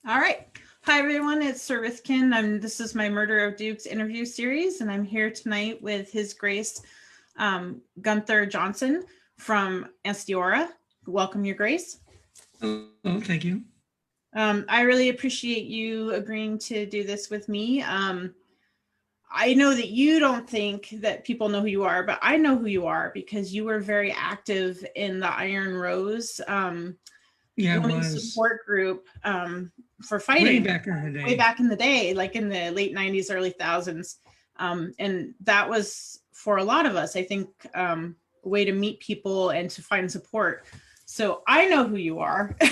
All right. Hi, everyone. It's Sir Rithkin. This is my Murder of Dukes interview series, and I'm here tonight with His Grace Gunthar Jonsson from Ansteorra. Welcome, Your Grace. Oh, thank you. I really appreciate you agreeing to do this with me. I know that you don't think that people know who you are, but I know who you are because you were very active in the Iron Rose Yeah, it women's was support group for way fighting back in the way day. back in the day, like in the late 90s, early thousands. And that was for a lot of us, I think, a way to meet people and to find support. So I know who you are. You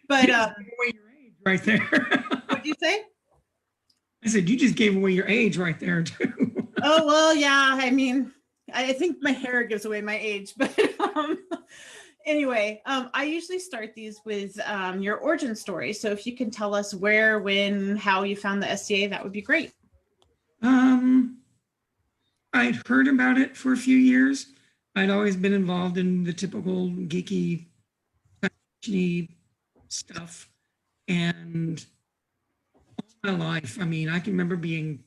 But just gave away your age right there. what'd you say? I said, you just gave away your age right there, too. Oh, well, yeah. I mean, I think my hair gives away my age, but anyway, I usually start these with your origin story. So if you can tell us where, when, how you found the SCA, that would be great. um, I'd heard about it for a few years. I'd always been involved in the typical geeky stuff. And all my life, I mean, I can remember being,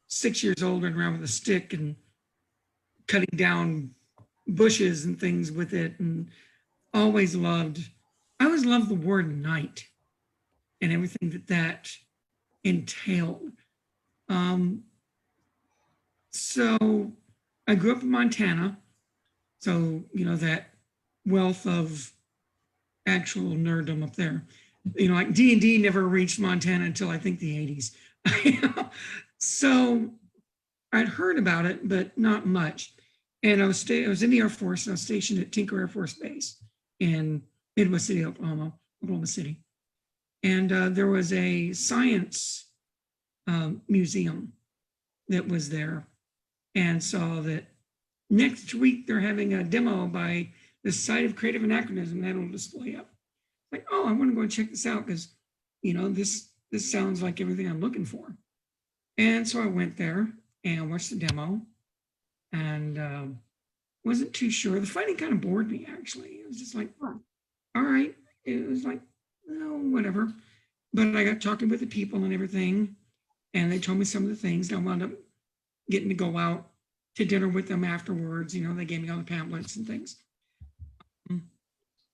6 years old and around with a stick and cutting down bushes and things with it, and always loved, I always loved the word night and everything that entailed. Um, so I grew up in Montana, so that wealth of actual nerddom up there. Like D&D never reached Montana until I think the 80s. So I'd heard about it, but not much. And I was in the Air Force, and I was stationed at Tinker Air Force Base in Midwest City, Oklahoma City. And there was a science museum that was there, and saw that next week they're having a demo by the Site of Creative Anachronism that'll display up. Like, oh, I want to go and check this out because, this sounds like everything I'm looking for. And so I went there and watched the demo, and wasn't too sure. The fighting kind of bored me, actually. It was just like, oh, all right. It was like, no, whatever. But I got talking with the people and everything, and they told me some of the things. And I wound up getting to go out to dinner with them afterwards. They gave me all the pamphlets and things.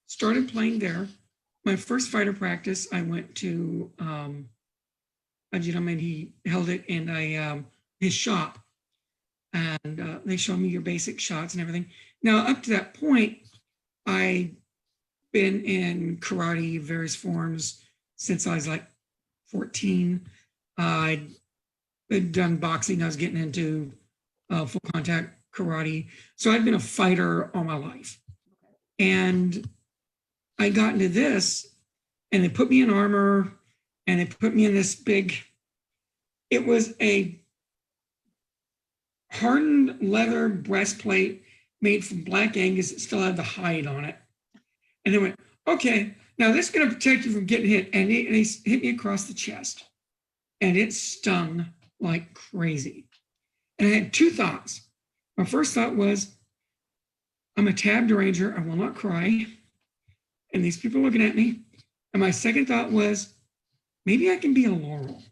Started playing there. My first fighter practice, I went to a gentleman. He held it in his shop, and they showed me your basic shots and everything. Now, up to that point, I'd been in karate, various forms, since I was like 14. I'd done boxing. I was getting into full contact karate. So I'd been a fighter all my life. And I got into this, and they put me in armor, and they put me in this big, it was a hardened leather breastplate made from black Angus that still had the hide on it. And they went, okay, now this is going to protect you from getting hit. And they hit me across the chest, and it stung like crazy. And I had two thoughts. My first thought was, I'm a tabbed ranger. I will not cry. And these people are looking at me. And my second thought was, maybe I can be a Laurel.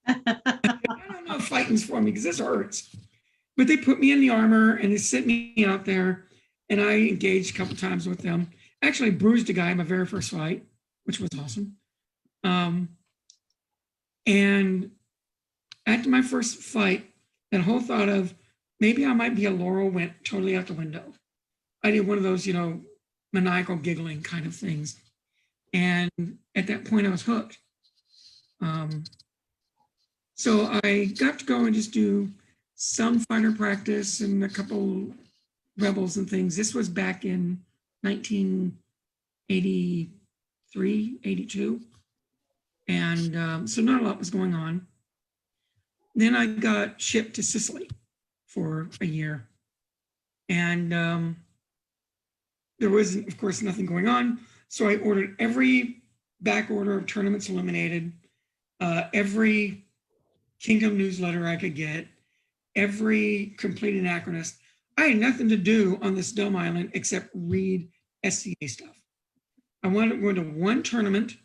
I don't know if fighting's for me because this hurts. But they put me in the armor, and they sent me out there, and I engaged a couple times with them. Actually bruised a guy in my very first fight, which was awesome. And after my first fight, that whole thought of maybe I might be a Laurel went totally out the window. I did one of those, maniacal giggling kind of things. And at that point, I was hooked. So I got to go and just do some fighter practice and a couple rebels and things. This was back in 1983, 82. And so not a lot was going on. Then I got shipped to Sicily for a year. And there was, of course, nothing going on. So I ordered every back order of tournaments eliminated, every Kingdom newsletter I could get, every complete anachronist. I had nothing to do on this dumb island except read SCA stuff. I went to one tournament.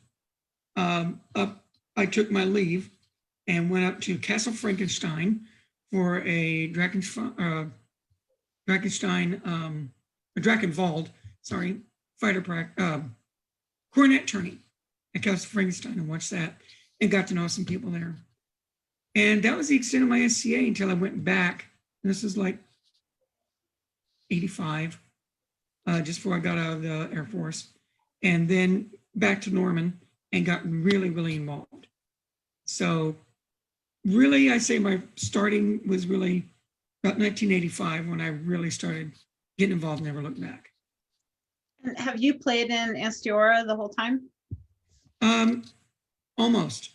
I took my leave and went up to Castle Frankenstein for a Drakenstein, Drakenwald, sorry, fighter practice, cornet tourney at Castle Frankenstein, and watched that and got to know some people there. And that was the extent of my SCA until I went back. And this is like 85, just before I got out of the Air Force. And then back to Norman and got really, really involved. So really, I say my starting was really about 1985 when I really started getting involved and never looked back. And have you played in Ansteorra the whole time? Almost.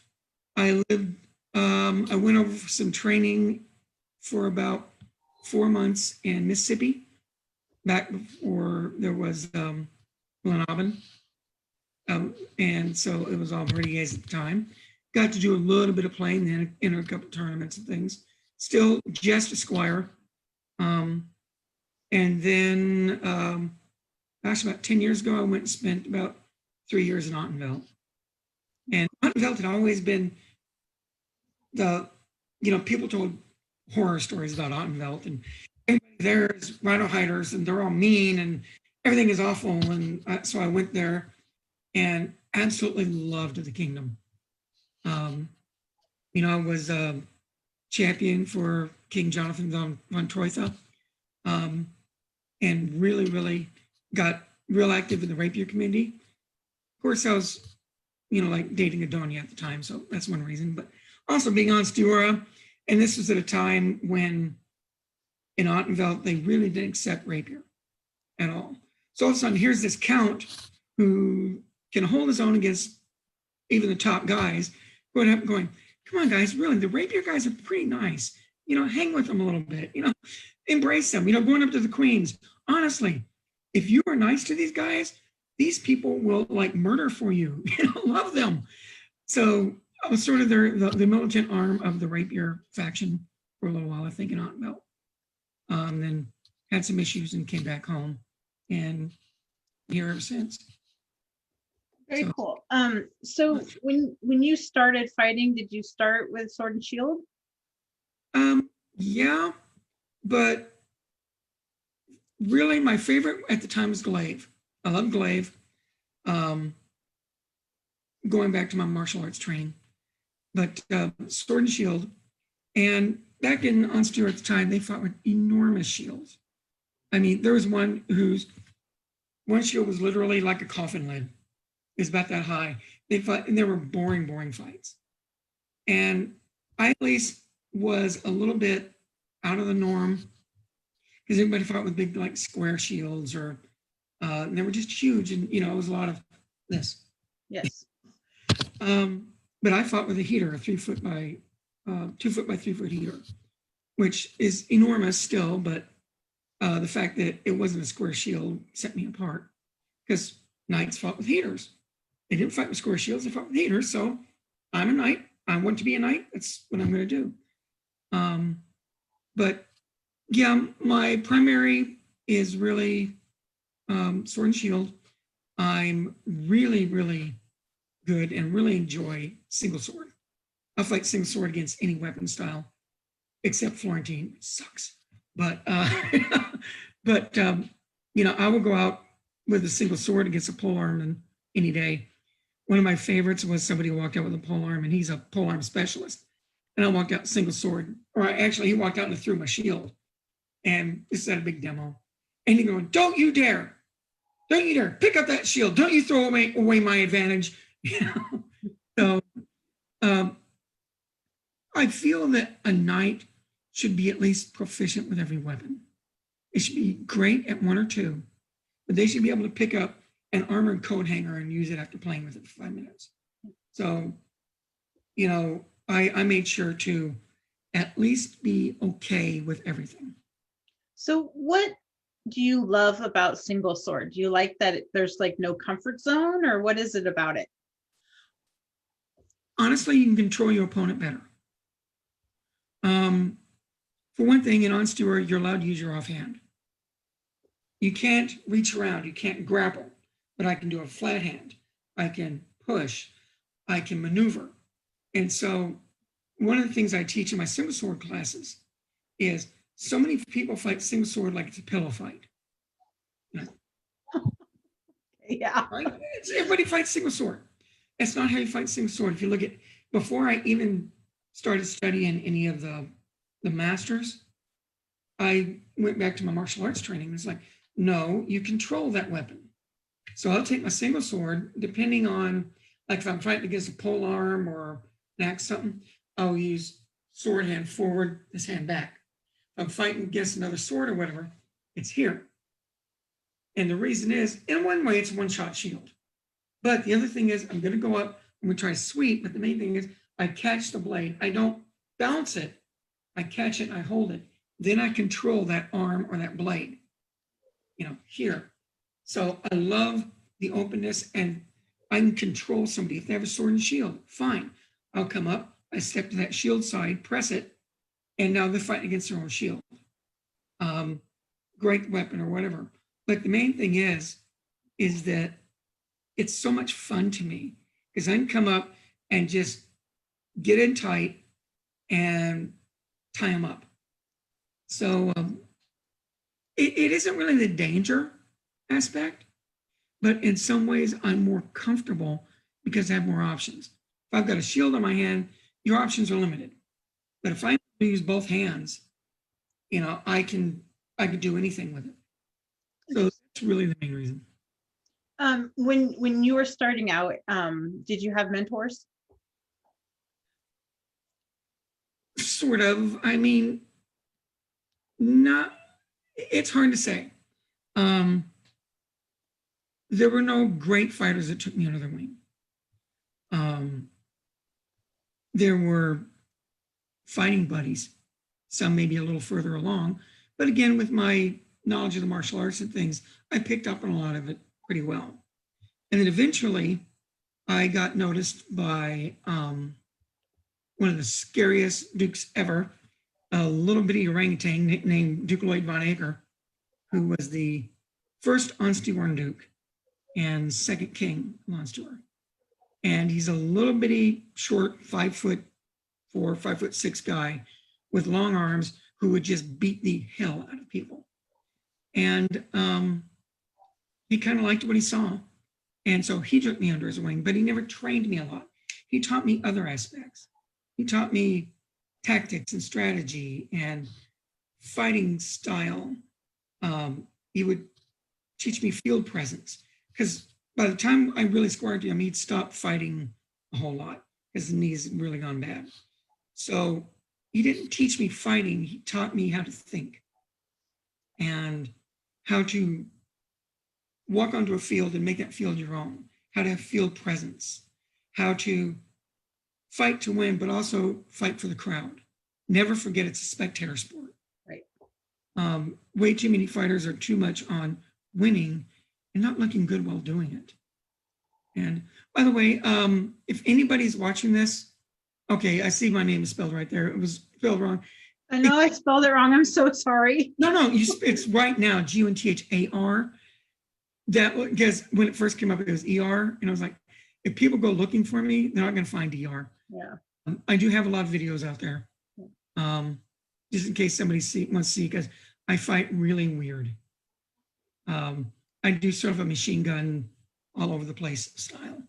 I went over for some training for about 4 months in Mississippi, back before there was Glenavon. And so it was all British at the time. Got to do a little bit of playing, then enter a couple tournaments and things. Still just a squire. And then, gosh, about 10 years ago, I went and spent about 3 years in Ottenveld. And Ottenveld had always been people told horror stories about Ottenveld, and everybody there is rhino hiders, and they're all mean, and everything is awful. And so I went there and absolutely loved the kingdom. I was a champion for King Jonathan von Troitha, and really, really got real active in the rapier community. Of course, I was, like dating Adonia at the time, so that's one reason. But also being on Ansteorra, and this was at a time when in Ottenveld, they really didn't accept rapier at all. So all of a sudden, here's this count who can hold his own against even the top guys, going up and going, come on, guys, really, the rapier guys are pretty nice. Hang with them a little bit, embrace them, going up to the queens. Honestly, if you are nice to these guys, these people will like murder for you, love them. So I was sort of the militant arm of the rapier faction for a little while, I think, in Ottenveld. Then had some issues and came back home, and here ever since. Very cool. So when you started fighting, did you start with sword and shield? Yeah, but really my favorite at the time was glaive. I love glaive. Going back to my martial arts training, but sword and shield. And back in Ansteorra at the time, they fought with enormous shields. I mean, there was one whose one shield was literally like a coffin lid. It was about that high. They fought, and they were boring, boring fights. And I at least was a little bit out of the norm because everybody fought with big, like square shields, or and they were just huge. And it was a lot of this. Yes. But I fought with a heater, a 3 foot by 2 foot by 3 foot heater, which is enormous still. But the fact that it wasn't a square shield set me apart, because knights fought with heaters. They didn't fight with square shields, they fought with heaters. So I'm a knight. I want to be a knight. That's what I'm going to do. But yeah, my primary is really sword and shield. I'm really, really good and really enjoy single sword. I'll fight single sword against any weapon style, except Florentine, which sucks. But I will go out with a single sword against a polearm any day. One of my favorites was somebody who walked out with a polearm, and he's a polearm specialist. And I walked out single sword, he walked out and threw my shield. And this is at a big demo. And he going, don't you dare pick up that shield. Don't you throw away my advantage. So I feel that a knight should be at least proficient with every weapon. They should be great at one or two, but they should be able to pick up an armored coat hanger and use it after playing with it for 5 minutes. So, I made sure to at least be okay with everything. So what do you love about single sword? Do you like that there's like no comfort zone, or what is it about it? Honestly, you can control your opponent better. For one thing, in Ansteorra, you're allowed to use your offhand. You can't reach around, you can't grapple. but I can do a flat hand. I can push. I can maneuver. And so one of the things I teach in my single sword classes is so many people fight single sword like it's a pillow fight. You know, Yeah. right? Everybody fights single sword. That's not how you fight single sword. If you look at, before I even started studying any of the masters, I went back to my martial arts training. It's like, no, you control that weapon. So I'll take my single sword, depending on, like if I'm fighting against a pole arm or an axe something, I'll use sword hand forward, this hand back. If I'm fighting against another sword or whatever, it's here. And the reason is, in one way, it's a one-shot shield. But the other thing is, I'm going to go up, I'm going to try to sweep, but the main thing is I catch the blade. I don't bounce it. I catch it, I hold it. Then I control that arm or that blade, you know, here. So I love the openness, and I can control somebody. If they have a sword and shield, fine. I'll come up, I step to that shield side, press it, and now they're fighting against their own shield. Great weapon or whatever. But the main thing is that it's so much fun to me because I can come up and just get in tight and tie them up. So it isn't really the danger aspect, but in some ways I'm more comfortable because I have more options. If I've got a shield on my hand, your options are limited. But if I use both hands, you know, I can do anything with it. So that's really the main reason. When you were starting out, did you have mentors? Sort of. I mean, not. It's hard to say. There were no great fighters that took me under their wing. There were fighting buddies, some maybe a little further along, but again, with my knowledge of the martial arts and things, I picked up on a lot of it pretty well. And then eventually I got noticed by one of the scariest dukes ever, a little bitty orangutan named Duke Lloyd von Acre, who was the first Ansteorra Duke and second king of Ansteorra. And he's a little bitty, short, 5'4", 5'6" guy with long arms who would just beat the hell out of people. And he kind of liked what he saw. And so he took me under his wing, but he never trained me a lot. He taught me other aspects. He taught me tactics and strategy and fighting style. He would teach me field presence, because by the time I really squared to him, he'd stopped fighting a whole lot because the knees really gone bad. So he didn't teach me fighting. He taught me how to think and how to walk onto a field and make that field your own, how to have field presence, how to fight to win, but also fight for the crowd. Never forget it's a spectator sport. Right. Way too many fighters are too much on winning and not looking good while doing it. And by the way, if anybody's watching this, okay, I see my name is spelled right there. It was spelled wrong. I know I spelled it wrong. I'm so sorry. No, it's right now, Gunthar. That, because when it first came up, it was ER. And I was like, if people go looking for me, they're not going to find ER. Yeah. I do have a lot of videos out there. Just in case somebody wants to see, because I fight really weird. I do sort of a machine gun all over the place style.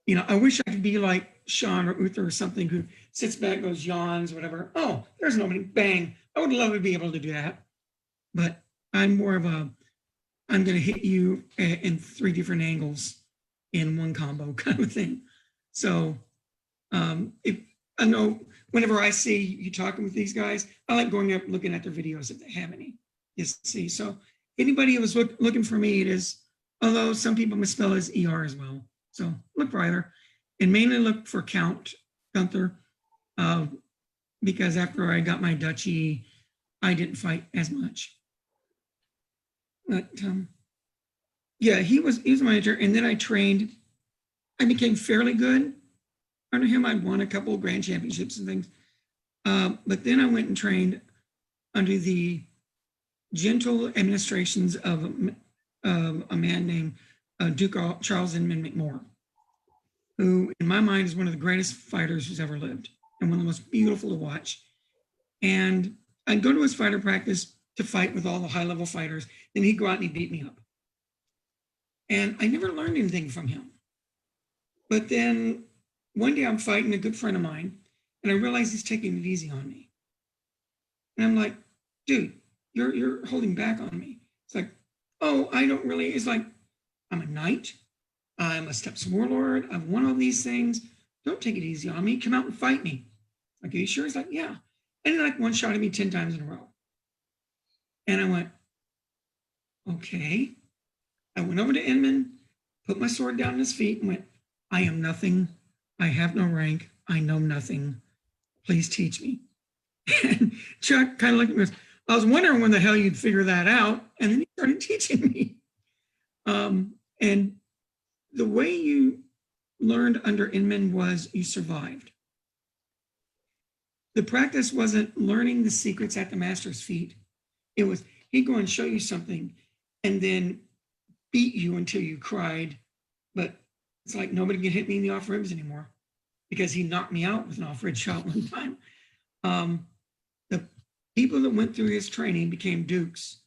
You know, I wish I could be like Sean or Uther or something who sits back, goes yawns, whatever. Oh, there's nobody, bang. I would love to be able to do that. But I'm more of a, I'm going to hit you in 3 different angles in one combo kind of thing. So if I know whenever I see you talking with these guys, I like going up looking at their videos if they have any. Just see. So anybody who was looking for me, it is, although some people misspell as ER as well. So look for either, and mainly look for Count Gunthar, because after I got my duchy, I didn't fight as much. But yeah, he was my mentor, and then I trained. I became fairly good under him. I won a couple of grand championships and things, but then I went and trained under the gentle administrations of a man named Duke Charles Inman McMorrow, who in my mind is one of the greatest fighters who's ever lived and one of the most beautiful to watch. And I'd go to his fighter practice to fight with all the high-level fighters. Then he'd go out and he'd beat me up. And I never learned anything from him. But then one day I'm fighting a good friend of mine, and I realize he's taking it easy on me. And I'm like, dude, you're holding back on me. It's like, oh, I don't really, it's like, I'm a knight. I'm a steps warlord. I've won all these things. Don't take it easy on me. Come out and fight me. Like, are you sure? He's like, yeah. And he like one shot at me 10 times in a row. And I went, okay. I went over to Inman, put my sword down at his feet and went, I am nothing. I have no rank. I know nothing. Please teach me. And Chuck kind of looked at me and goes, I was wondering when the hell you'd figure that out. And then he started teaching me. And the way you learned under Inman was you survived. The practice wasn't learning the secrets at the master's feet. It was, he'd go and show you something and then beat you until you cried. But it's like nobody can hit me in the off ribs anymore because he knocked me out with an off rib shot one time. The people that went through his training became dukes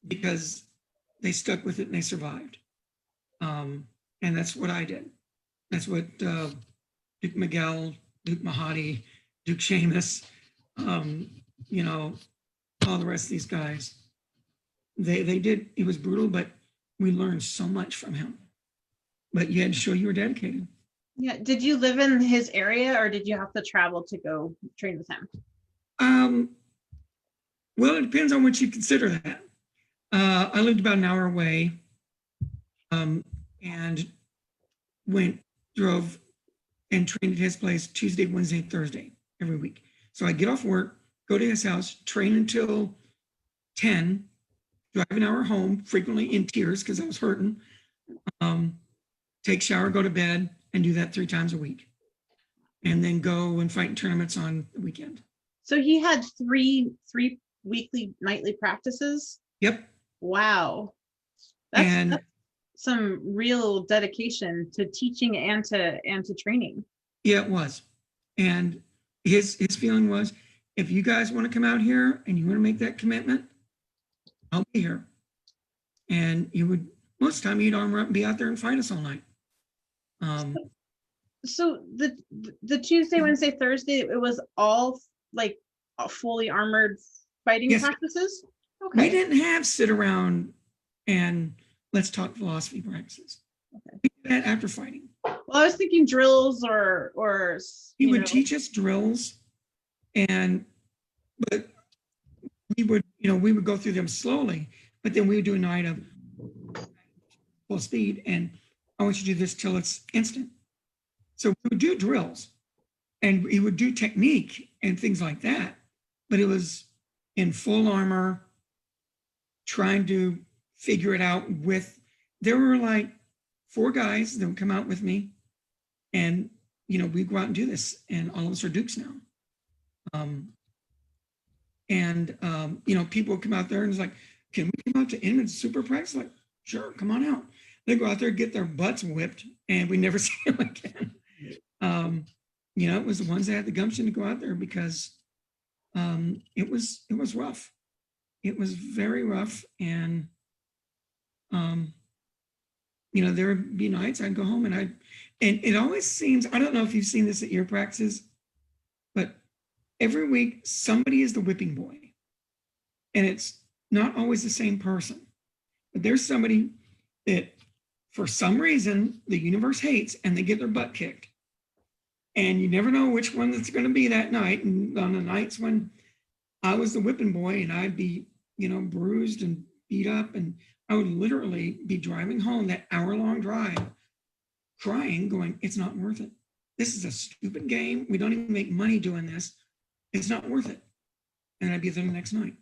because they stuck with it and they survived. And that's what I did. That's what Duke Miguel, Duke Mahadi, Duke Seamus, you know, all the rest of these guys. They did, it was brutal, but we learned so much from him. But you had to show you were dedicated. Yeah. Did you live in his area or did you have to travel to go train with him? Well, it depends on what you consider that. I lived about an hour away and drove and trained at his place Tuesday, Wednesday, Thursday every week. So I get off work, go to his house, train until 10, drive an hour home, frequently in tears because I was hurting, take shower, go to bed, and do that 3 times a week. And then go and fight in tournaments on the weekend. So he had three weekly, nightly practices? Yep. Wow. That's some real dedication to teaching and to training. Yeah, it was. And his feeling was, if you guys want to come out here and you want to make that commitment, I'll be here. And he would, most of the time he'd armor up and be out there and fight us all night. So the Tuesday, Wednesday, Thursday, it was all like fully armored fighting practices? Okay. We didn't have sit around and let's talk philosophy practices. Okay. We did that after fighting. Well, I was thinking drills or he would teach us drills, but we would go through them slowly, but then we would do a night of full speed, and I want you to do this till it's instant. So we would do drills, and he would do technique and things like that, but it was in full armor, trying to figure it out there were like 4 guys that would come out with me, and we'd go out and do this, and all of us are dukes now. People would come out there and it's like, can we come out to Inman's super practice? Like, sure, come on out. They go out there, get their butts whipped, and we never see them again. It was the ones that had the gumption to go out there because it was rough. It was very rough, and there would be nights I'd go home and it always seems, I don't know if you've seen this at your practices, but every week somebody is the whipping boy, and it's not always the same person, but there's somebody that for some reason the universe hates and they get their butt kicked, and you never know which one it's going to be that night. And on the nights when I was the whipping boy and I'd be bruised and beat up, and I would literally be driving home that hour-long drive crying, going, it's not worth it. This is a stupid game. We don't even make money doing this. It's not worth it. And I'd be there the next night.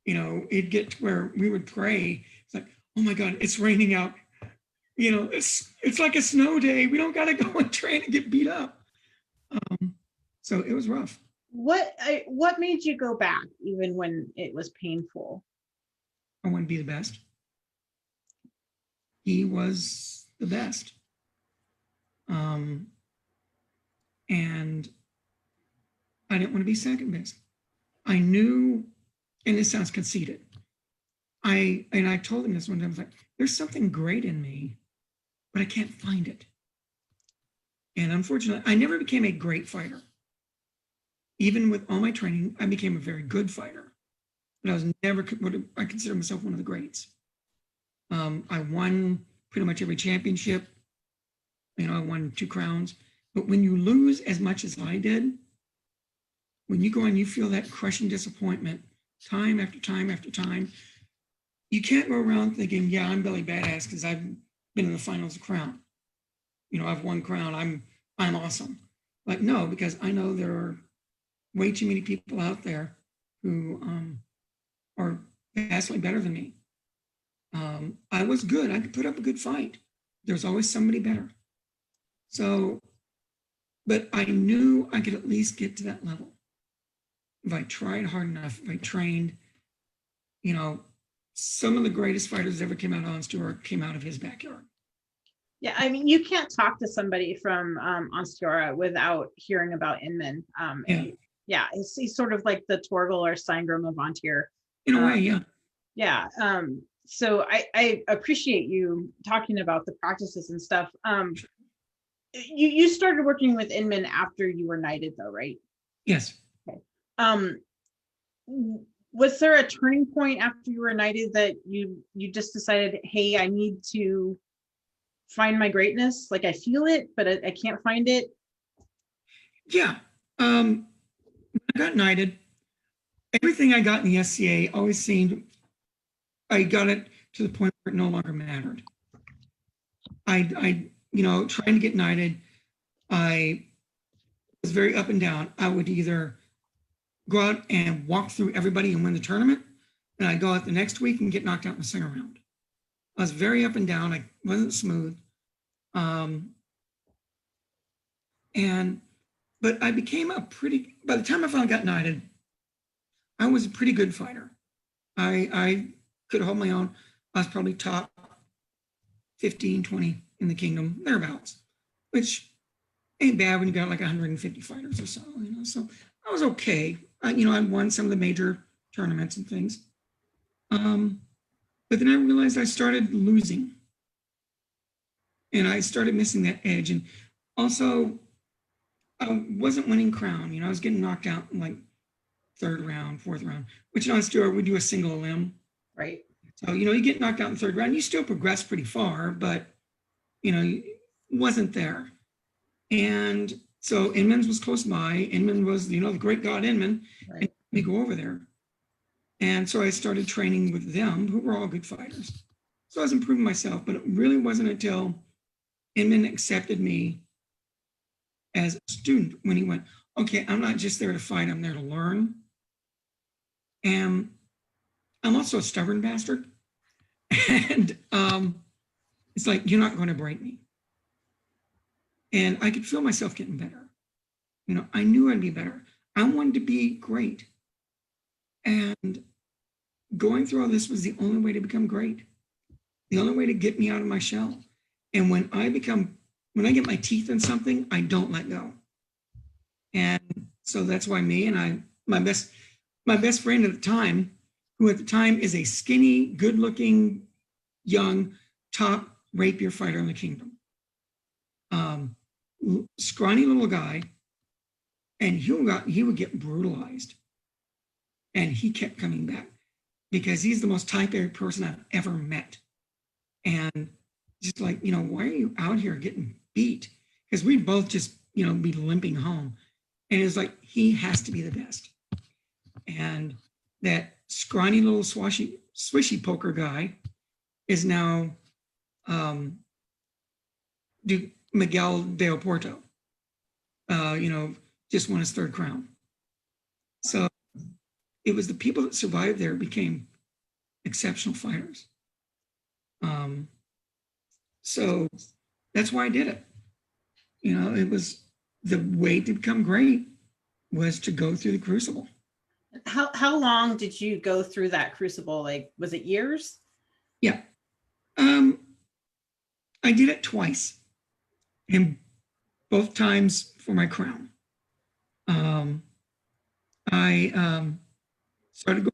It'd get to where we would pray. It's like, oh my God, it's raining out. It's like a snow day. We don't got to go and train and get beat up. So it was rough. What made you go back even when it was painful? I want to be the best. he was the best. And I didn't want to be second best. I knew, and this sounds conceited, I told him this one time, I was like, there's something great in me, but I can't find it. And unfortunately, I never became a great fighter. Even with all my training, I became a very good fighter, but I was never what I consider myself one of the greats. I won pretty much every championship. I won 2 crowns. But when you lose as much as I did, when you go and you feel that crushing disappointment time after time after time, you can't go around thinking, yeah, I'm Billy Badass because I've been in the finals of Crown. I've won Crown. I'm awesome. Like, no, because I know there are way too many people out there who are vastly better than me. I was good. I could put up a good fight. There's always somebody better. So, but I knew I could at least get to that level. If I tried hard enough, if I trained, some of the greatest fighters that ever came out of Ansteorra came out of his backyard. Yeah, I mean, you can't talk to somebody from Ansteorra without hearing about Inman. Yeah, he's sort of like the Torgel or Steingrim of Antir. In a way, yeah. Yeah. So I appreciate you talking about the practices and stuff. You started working with Inman after you were knighted, though, right? Yes. Okay. Was there a turning point after you were knighted that you just decided, hey, I need to find my greatness? Like, I feel it, but I can't find it. Yeah. When I got knighted, everything I got in the SCA always seemed, I got it to the point where it no longer mattered. Trying to get knighted, I was very up and down. I would either go out and walk through everybody and win the tournament, and I'd go out the next week and get knocked out in the second round. I was very up and down. I wasn't smooth. But I became by the time I finally got knighted, I was a pretty good fighter. I could hold my own. I was probably top 15, 20 in the kingdom, thereabouts, which ain't bad when you got like 150 fighters or so, so I was okay. I won some of the major tournaments and things. But then I realized I started losing and I started missing that edge. And also I wasn't winning crown. I was getting knocked out in like 3rd round, 4th round, which in Ansteorra we do a single limb. Right. So, you get knocked out in 3rd round, you still progress pretty far, but, wasn't there. And so Inman's was close by. Inman was, the great god Inman. Right. And we go over there. And so I started training with them, who were all good fighters. So I was improving myself, but it really wasn't until Inman accepted me as a student when he went, okay, I'm not just there to fight, I'm there to learn. And I'm also a stubborn bastard. And it's like, you're not going to break me. And I could feel myself getting better. I knew I'd be better. I wanted to be great. And going through all this was the only way to become great. The only way to get me out of my shell. And when I get my teeth in something, I don't let go. And so that's why me and my best friend at the time, who at the time is a skinny, good-looking, young, top rapier fighter in the kingdom. Scrawny little guy, and he would get brutalized. And he kept coming back because he's the most type A person I've ever met. And just like, why are you out here getting beat? Because we'd both just, be limping home. And it was like, he has to be the best. And that scrawny little swishy poker guy is now Miguel de Oporto. Just won his 3rd crown. So it was the people that survived there became exceptional fighters. So that's why I did it. It was the way to become great was to go through the crucible. How long did you go through that crucible? Like, was it years? Yeah. I did it twice, and both times for my crown. I started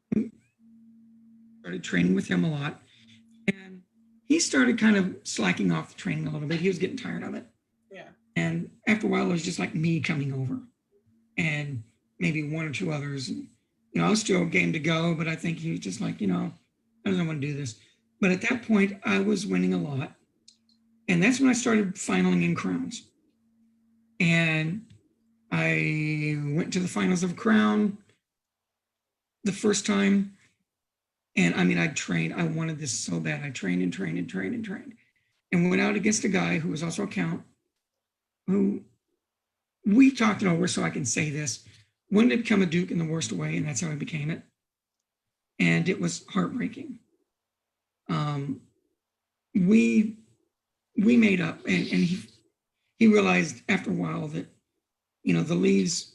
training with him a lot, and he started kind of slacking off the training a little bit. He was getting tired of it. Yeah. And after a while, it was just like me coming over, and maybe one or two others. And, I was still game to go, but I think he was just like, I don't want to do this. But at that point, I was winning a lot, and that's when I started finaling in crowns. And I went to the finals of Crown the first time. And I mean, I trained, I wanted this so bad. I trained and trained and trained and trained, and went out against a guy who was also a count, who we talked it over, so I can say this, wanted to become a Duke in the worst way, and that's how I became it. And it was heartbreaking. We made up, and he realized after a while that, the leaves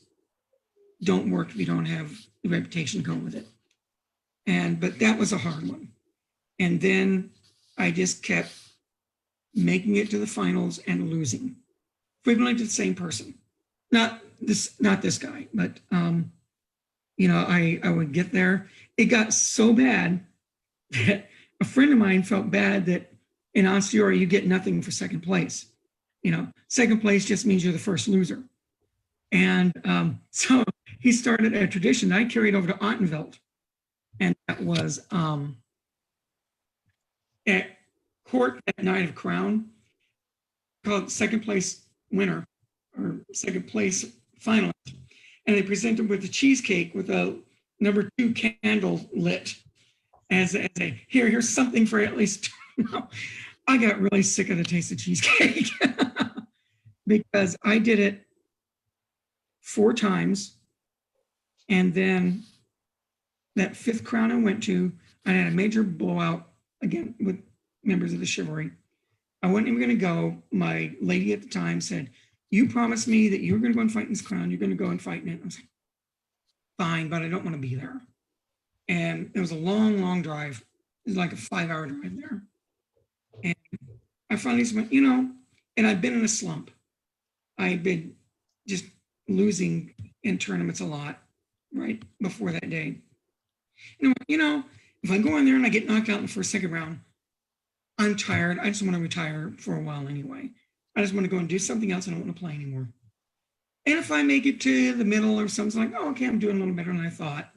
don't work if you don't have the reputation to go with it. But that was a hard one. And then I just kept making it to the finals and losing, frequently to the same person. Not this guy, but I would get there. It got so bad that a friend of mine felt bad that in Ansteorra you get nothing for second place. Second place just means you're the first loser. And so he started a tradition that I carried over to Ottenveld. And that was at court at night of Crown, called second place winner or second place finalist. And they presented with a cheesecake with a number 2 candle lit as a here's something for at least. I got really sick of the taste of cheesecake because I did it 4 times, and then that 5th crown I went to, I had a major blowout again with members of the chivalry. I wasn't even going to go. My lady at the time said, "You promised me that you were going to go and fight in this crown. You're going to go and fight in it." I was like, "Fine, but I don't want to be there." And it was a long, long drive. It was like a 5-hour drive there. And I finally just went, and I'd been in a slump. I'd been just losing in tournaments a lot right before that day. And I went, if I go in there and I get knocked out in the first, second round, I'm tired. I just want to retire for a while anyway. I just want to go and do something else. I don't want to play anymore. And if I make it to the middle or something, like, oh, okay, I'm doing a little better than I thought.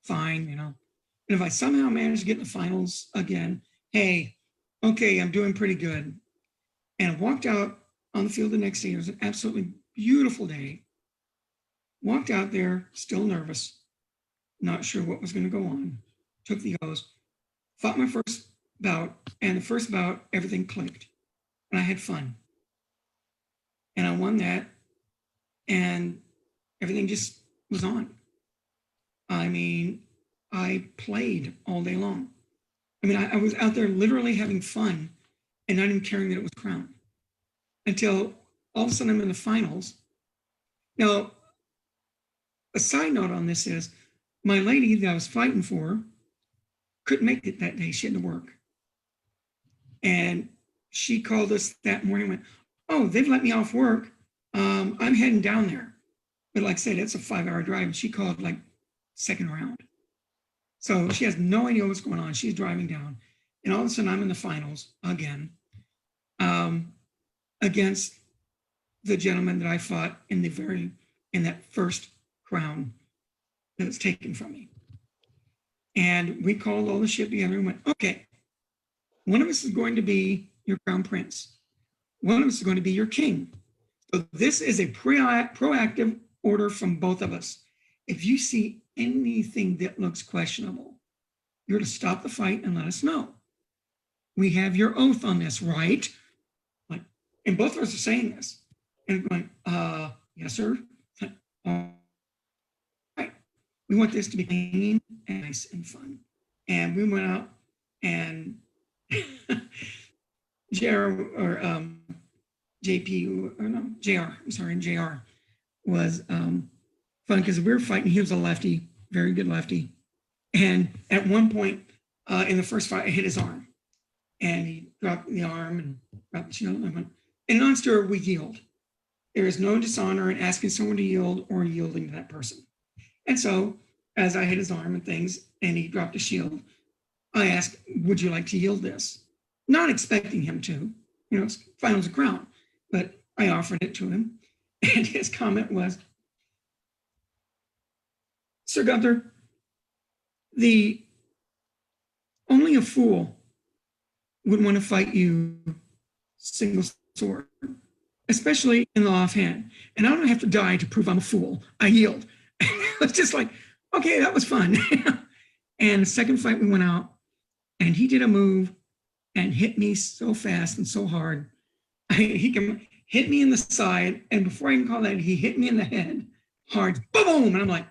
Fine, And if I somehow manage to get in the finals again, hey, okay, I'm doing pretty good. And I walked out on the field the next day. It was an absolutely beautiful day. Walked out there, still nervous, not sure what was going to go on. Took the O's, fought my first bout, and the first bout, everything clicked. And I had fun. And I won that, and everything just was on. I mean, I played all day long. I mean, I was out there literally having fun and not even caring that it was Crown until all of a sudden I'm in the finals. Now, a side note on this is my lady that I was fighting for couldn't make it that day. She had to work. And she called us that morning and went, "Oh, they've let me off work. I'm heading down there." But like I said, it's a 5-hour drive. And she called like second round. So she has no idea what's going on. She's driving down. And all of a sudden I'm in the finals again against the gentleman that I fought in that first crown that was taken from me. And we called all the shit together and went, okay, one of us is going to be your crown prince. One of us is going to be your king. So this is a proactive order from both of us. If you see anything that looks questionable, you're to stop the fight and let us know. We have your oath on this, right? And both of us are saying this. And going, yes, sir. All right. We want this to be clean and nice and fun. And we went out and JR was fun because we were fighting. He was a lefty, very good lefty. And at one point in the first fight, I hit his arm. And dropped the arm and dropped the shield. And I went, in Ansteorra, we yield. There is no dishonor in asking someone to yield or yielding to that person. And so, as I hit his arm and things, and he dropped a shield, I asked, would you like to yield this? Not expecting him to, it's finals of crown, but I offered it to him. And his comment was, Sir Gunthar, only a fool would want to fight you single sword, especially in the offhand. And I don't have to die to prove I'm a fool. I yield. It was just like, okay, that was fun. And the second fight we went out, and he did a move and hit me so fast and so hard. He can hit me in the side, and before I can call that, he hit me in the head hard, boom, and I'm like,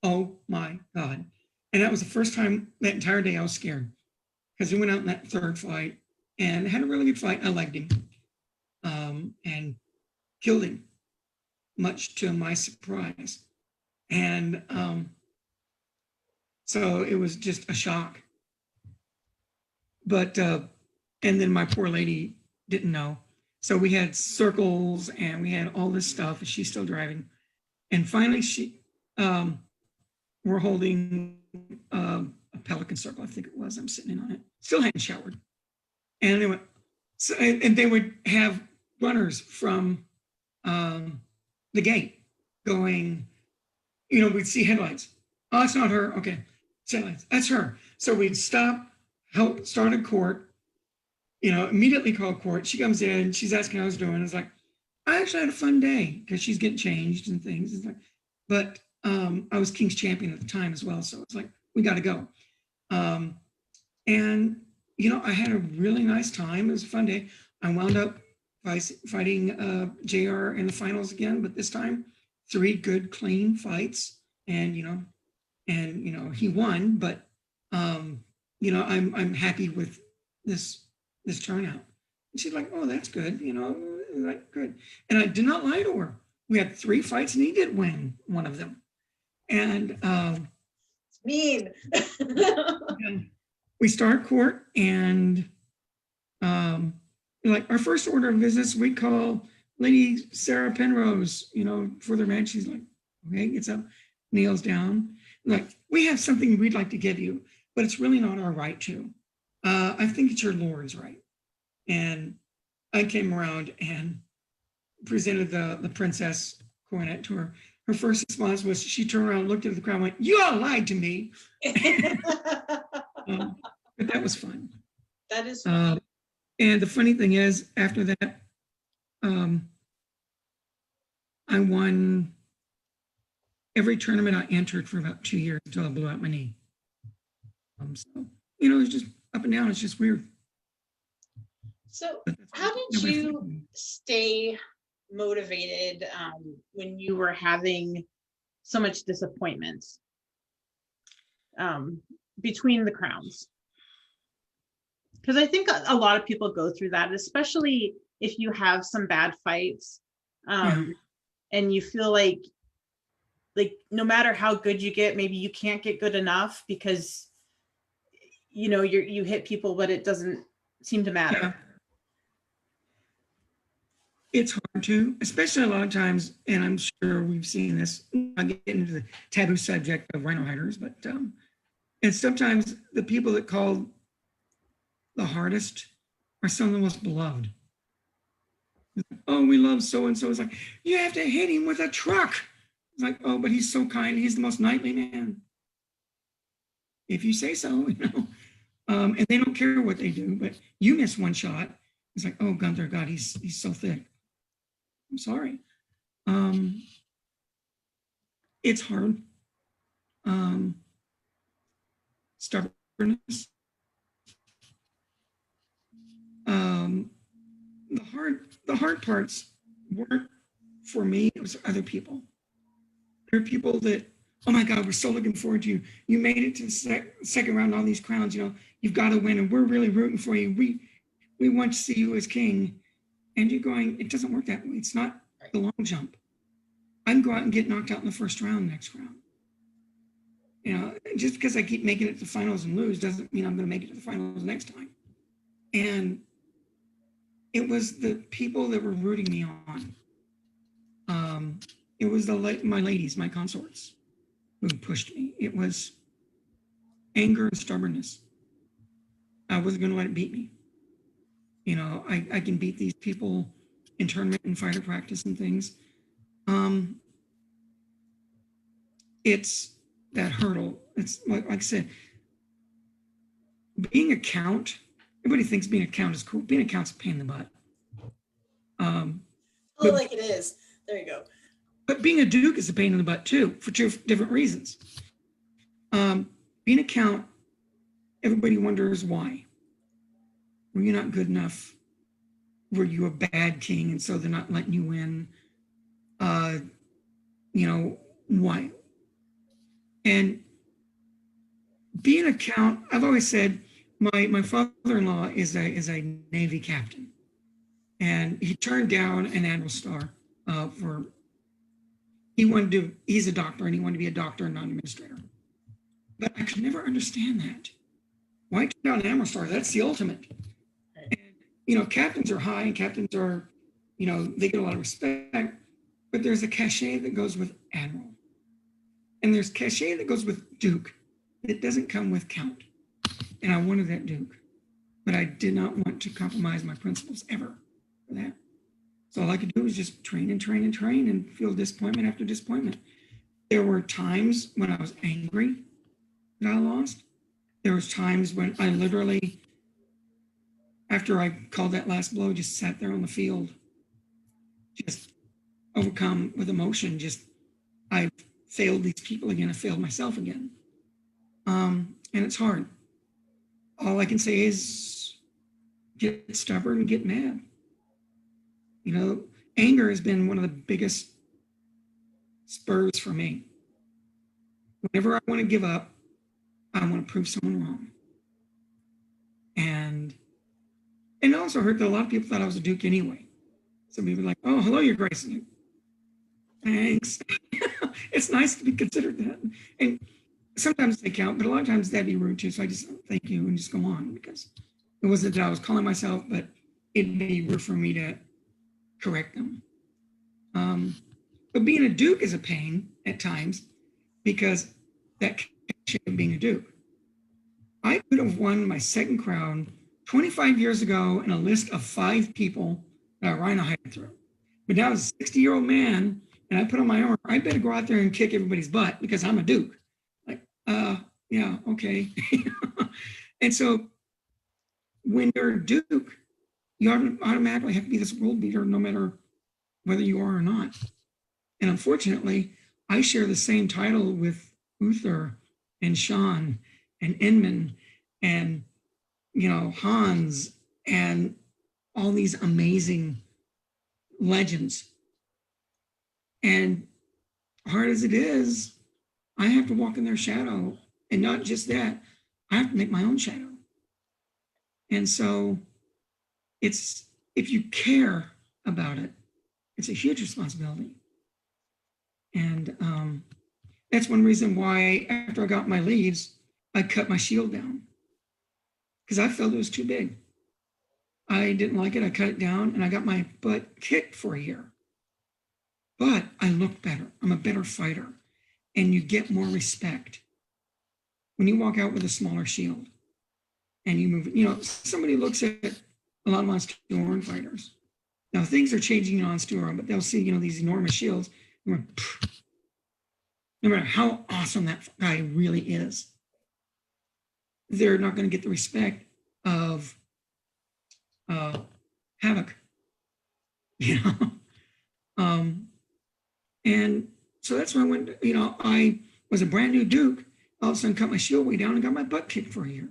oh my God. And that was the first time that entire day I was scared, because we went out in that third fight and had a really good fight. I legged him and killed him, much to my surprise. And so it was just a shock. But, and then my poor lady didn't know. So we had circles and we had all this stuff, and she's still driving. And finally we're holding a pelican circle, I think it was. I'm sitting in on it. Still hadn't showered. And they went, so, and they would have runners from the gate going, we'd see headlights. Oh, it's not her. Okay, it's headlights. That's her. So we'd stop, help start a court, immediately call court. She comes in, she's asking how I was doing. It's like, I actually had a fun day, because she's getting changed and things. It's like, but I was King's champion at the time as well. So it's like, we got to go. And, I had a really nice time. It was a fun day. I wound up fighting JR in the finals again, but this time 3 good, clean fights. And, he won, but, I'm happy with this turnout. And she's like, oh, that's good. Like, good. And I did not lie to her. We had 3 fights and he did win one of them. And it's mean. and we start court, and like our first order of business, we call Lady Sarah Penrose, for the ranch. She's like, okay, gets up, kneels down. Like, we have something we'd like to give you, but it's really not our right to. I think it's your Lord's right. And I came around and presented the princess coronet to her. Her first response was, she turned around, looked at the crowd, and went, you all lied to me. But that was fun. That is fun. And the funny thing is, after that, I won every tournament I entered for about 2 years until I blew out my knee. So, it's just up and down. It's just weird. So how did you stay motivated when you were having so much disappointment between the crowns? Because I think a lot of people go through that, especially if you have some bad fights and you feel like no matter how good you get, maybe you can't get good enough because you hit people, but it doesn't seem to matter. Yeah. It's hard to, especially a lot of times, and I'm sure we've seen this. I get into the taboo subject of rhino hiders, but and sometimes the people that call the hardest are some of the most beloved. Oh, we love so and so. It's like, you have to hit him with a truck. It's like, oh, but he's so kind. He's the most knightly man. If you say so, and they don't care what they do, but you miss one shot. It's like, oh, Gunthar, God, he's so thick. I'm sorry. It's hard. Stubbornness. The hard parts weren't for me, it was other people. There are people that, oh my God, we're so looking forward to you. You made it to the second round, all these crowns, you've got to win, and we're really rooting for you. We want to see you as king. And you're going, it doesn't work that way. It's not the long jump. I can go out and get knocked out in the first round next round. Just because I keep making it to the finals and lose doesn't mean I'm going to make it to the finals next time. And it was the people that were rooting me on. It was my ladies, my consorts, who pushed me. It was anger and stubbornness. I wasn't going to let it beat me. You know, I can beat these people in tournament and fighter practice and things. It's that hurdle. It's like I said, being a count, everybody thinks being a count is cool. Being a count's a pain in the butt. Oh, like it is. There you go. But being a duke is a pain in the butt too, for two different reasons. Being a count, everybody wonders why. Were you not good enough? Were you a bad king and so they're not letting you win? You know, why? And being a count, I've always said my father-in-law is a Navy captain, and he turned down an Admiral Star for he's a doctor and he wanted to be a doctor and not an administrator. But I could never understand that. Why turn down an Admiral Star? That's the ultimate. And, you know, captains are high and captains are, you know, they get a lot of respect, but there's a cachet that goes with Admiral. And there's cachet that goes with Duke. It doesn't come with Count. And I wanted that Duke, but I did not want to compromise my principles ever for that. So all I could do was just train and train and train and feel disappointment after disappointment. There were times when I was angry that I lost. There was times when I literally, after I called that last blow, just sat there on the field, just overcome with emotion. Just, I failed these people again. I failed myself again. And it's hard. All I can say is get stubborn and get mad. You know, anger has been one of the biggest spurs for me. Whenever I want to give up, I want to prove someone wrong. And it also hurt that a lot of people thought I was a Duke anyway. Some people were like, oh, hello, Your Grace. Thanks. It's nice to be considered that. And sometimes they count, but a lot of times that'd be rude too. So I just thank you and just go on, because it wasn't that I was calling myself, but it'd be rude for me to correct them. But being a Duke is a pain at times, because that cachet of being a Duke. I could have won my second crown 25 years ago in a list of 5 people that I rhino hired through. But now as a 60-year-old man, and I put on my armor, I better go out there and kick everybody's butt because I'm a Duke. Like, yeah, okay. And so when you're a Duke, you automatically have to be this world beater no matter whether you are or not. And unfortunately, I share the same title with Gunthar and Sean and Inman and, you know, Hans and all these amazing legends. And hard as it is, I have to walk in their shadow. And not just that, I have to make my own shadow. And so it's, if you care about it, it's a huge responsibility. And that's one reason why after I got my leaves, I cut my shield down, because I felt it was too big. I didn't like it. I cut it down and I got my butt kicked for a year. But I look better. I'm a better fighter. And you get more respect when you walk out with a smaller shield and you move. You know, somebody looks at a lot of Ansteorra fighters. Now things are changing in Ansteorra, but they'll see, you know, these enormous shields. No matter how awesome that guy really is, they're not going to get the respect of Havoc, you know. And so that's when I went, you know, I was a brand new Duke, all of a sudden cut my shield way down and got my butt kicked for a year.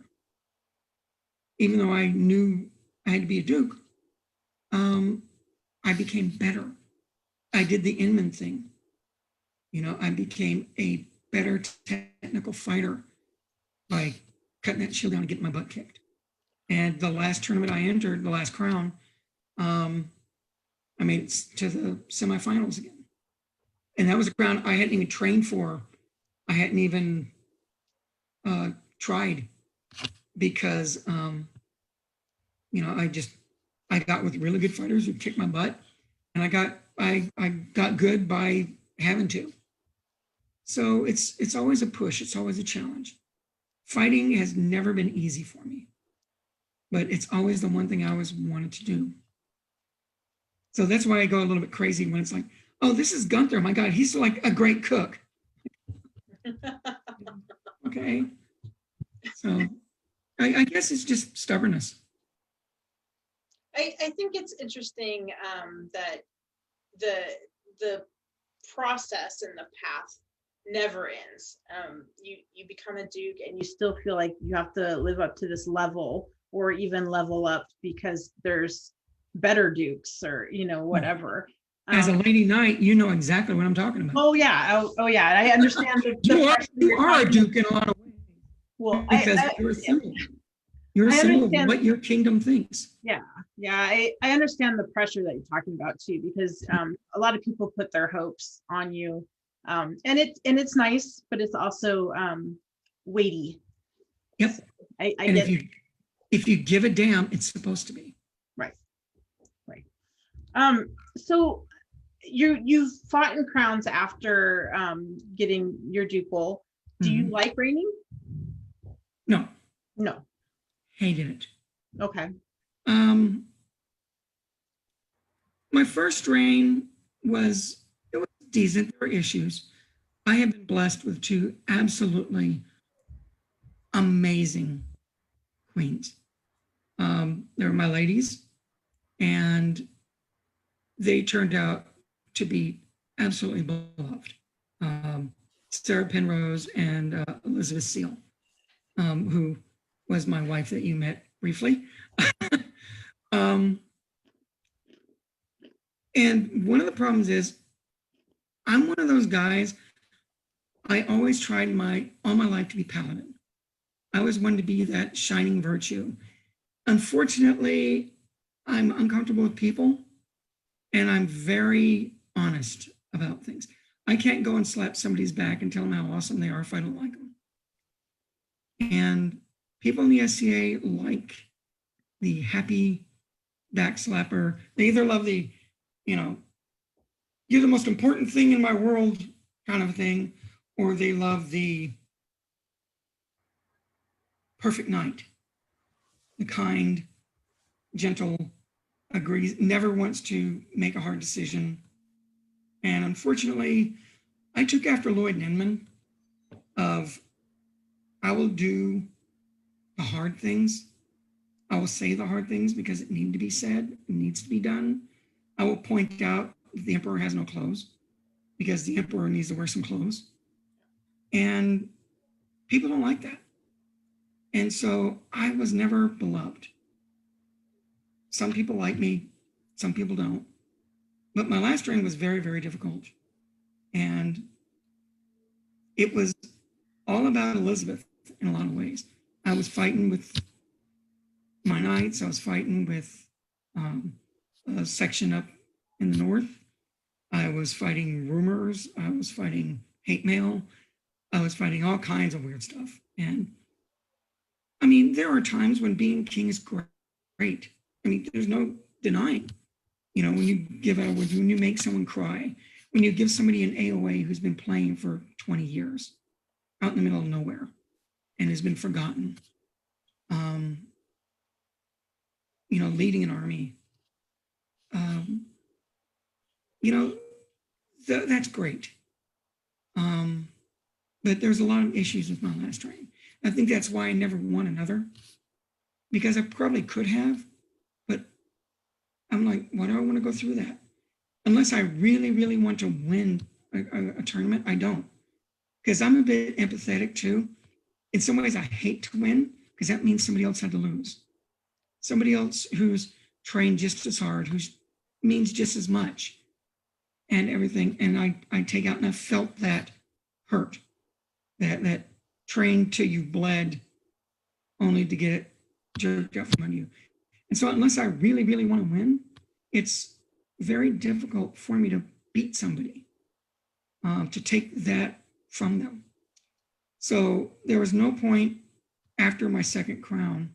Even though I knew I had to be a Duke, I became better. I did the Inman thing. You know, I became a better technical fighter by cutting that shield down and getting my butt kicked. And the last tournament I entered, the last crown, I made it to the semifinals again. And that was a crown I hadn't even trained for. I hadn't even tried, because, you know, I just I got with really good fighters who kicked my butt, and I got good by having to. So it's always a push. It's always a challenge. Fighting has never been easy for me, but it's always the one thing I always wanted to do. So that's why I go a little bit crazy when it's like, oh, this is Gunthar. My God, he's like a great cook. Okay. So I guess it's just stubbornness. I think it's interesting that the process and the path never ends. You become a duke and you still feel like you have to live up to this level or even level up because there's better dukes or whatever. As a lady knight, you know exactly what I'm talking about. Oh yeah, yeah. I understand. You are a duke in a lot of ways. Well, because you're a symbol. You're a symbol of what your kingdom thinks. Yeah, I understand the pressure that you're talking about too, because a lot of people put their hopes on you, and it's nice, but it's also weighty. Yep. So I and get if you give a damn, it's supposed to be. right. So you've fought in crowns after getting your ducal. Do you like reigning? No. Hated it. Okay. My first reign was decent. There were issues. I have been blessed with two absolutely amazing queens. They were my ladies, and they turned out to be absolutely beloved. Sarah Penrose and Elizabeth Seal, who was my wife that you met briefly. And one of the problems is I'm one of those guys, I always tried all my life to be paladin. I always wanted to be that shining virtue. Unfortunately, I'm uncomfortable with people, and I'm very honest about things. I can't go and slap somebody's back and tell them how awesome they are if I don't like them. And people in the SCA like the happy backslapper. They either love the, you're the most important thing in my world kind of thing, or they love the perfect knight, the kind, gentle, agrees, never wants to make a hard decision. And unfortunately, I took after Lloyd Ninman of, I will do the hard things. I will say the hard things because it needs to be said, it needs to be done. I will point out the emperor has no clothes because the emperor needs to wear some clothes. And people don't like that. And so I was never beloved. Some people like me, some people don't. But my last reign was very, very difficult. And it was all about Elizabeth in a lot of ways. I was fighting with my knights. I was fighting with a section up in the north. I was fighting rumors. I was fighting hate mail. I was fighting all kinds of weird stuff. And I mean, there are times when being king is great. I mean, there's no denying, when you give out, when you make someone cry, when you give somebody an AOA who's been playing for 20 years out in the middle of nowhere and has been forgotten, leading an army, that's great. But there's a lot of issues with my last reign. I think that's why I never won another, because I probably could have, but I'm like, why do I want to go through that? Unless I really, really want to win a tournament, I don't. Because I'm a bit empathetic too. In some ways, I hate to win because that means somebody else had to lose. Somebody else who's trained just as hard, who means just as much and everything. And I take out, and I felt that hurt, that trained till you bled only to get it jerked out from under you. And so unless I really, really want to win, it's very difficult for me to beat somebody, to take that from them. So there was no point after my second crown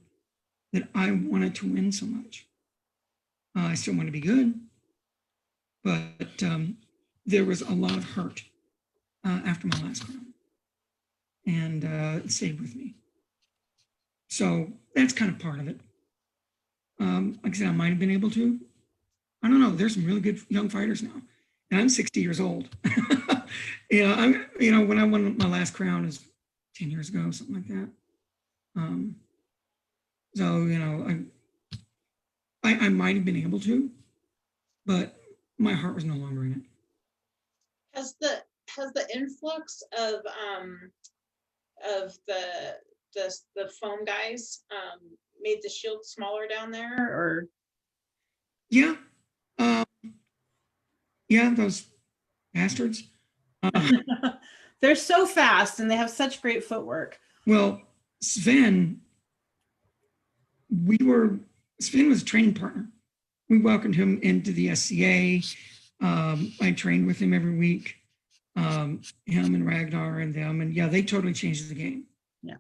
that I wanted to win so much. I still want to be good, but there was a lot of hurt after my last crown, and it stayed with me. So that's kind of part of it. Like I said, I might have been able to. I don't know. There's some really good young fighters now, and I'm 60 years old. When I won my last crown is 10 years ago, something like that. I might have been able to, but my heart was no longer in it. Has the influx of the foam guys made the shield smaller down there, or? Yeah. Yeah, those bastards. They're so fast and they have such great footwork. Well, Sven was a training partner. We welcomed him into the SCA. I trained with him every week. Him and Ragnar and them, and yeah, they totally changed the game. Yeah.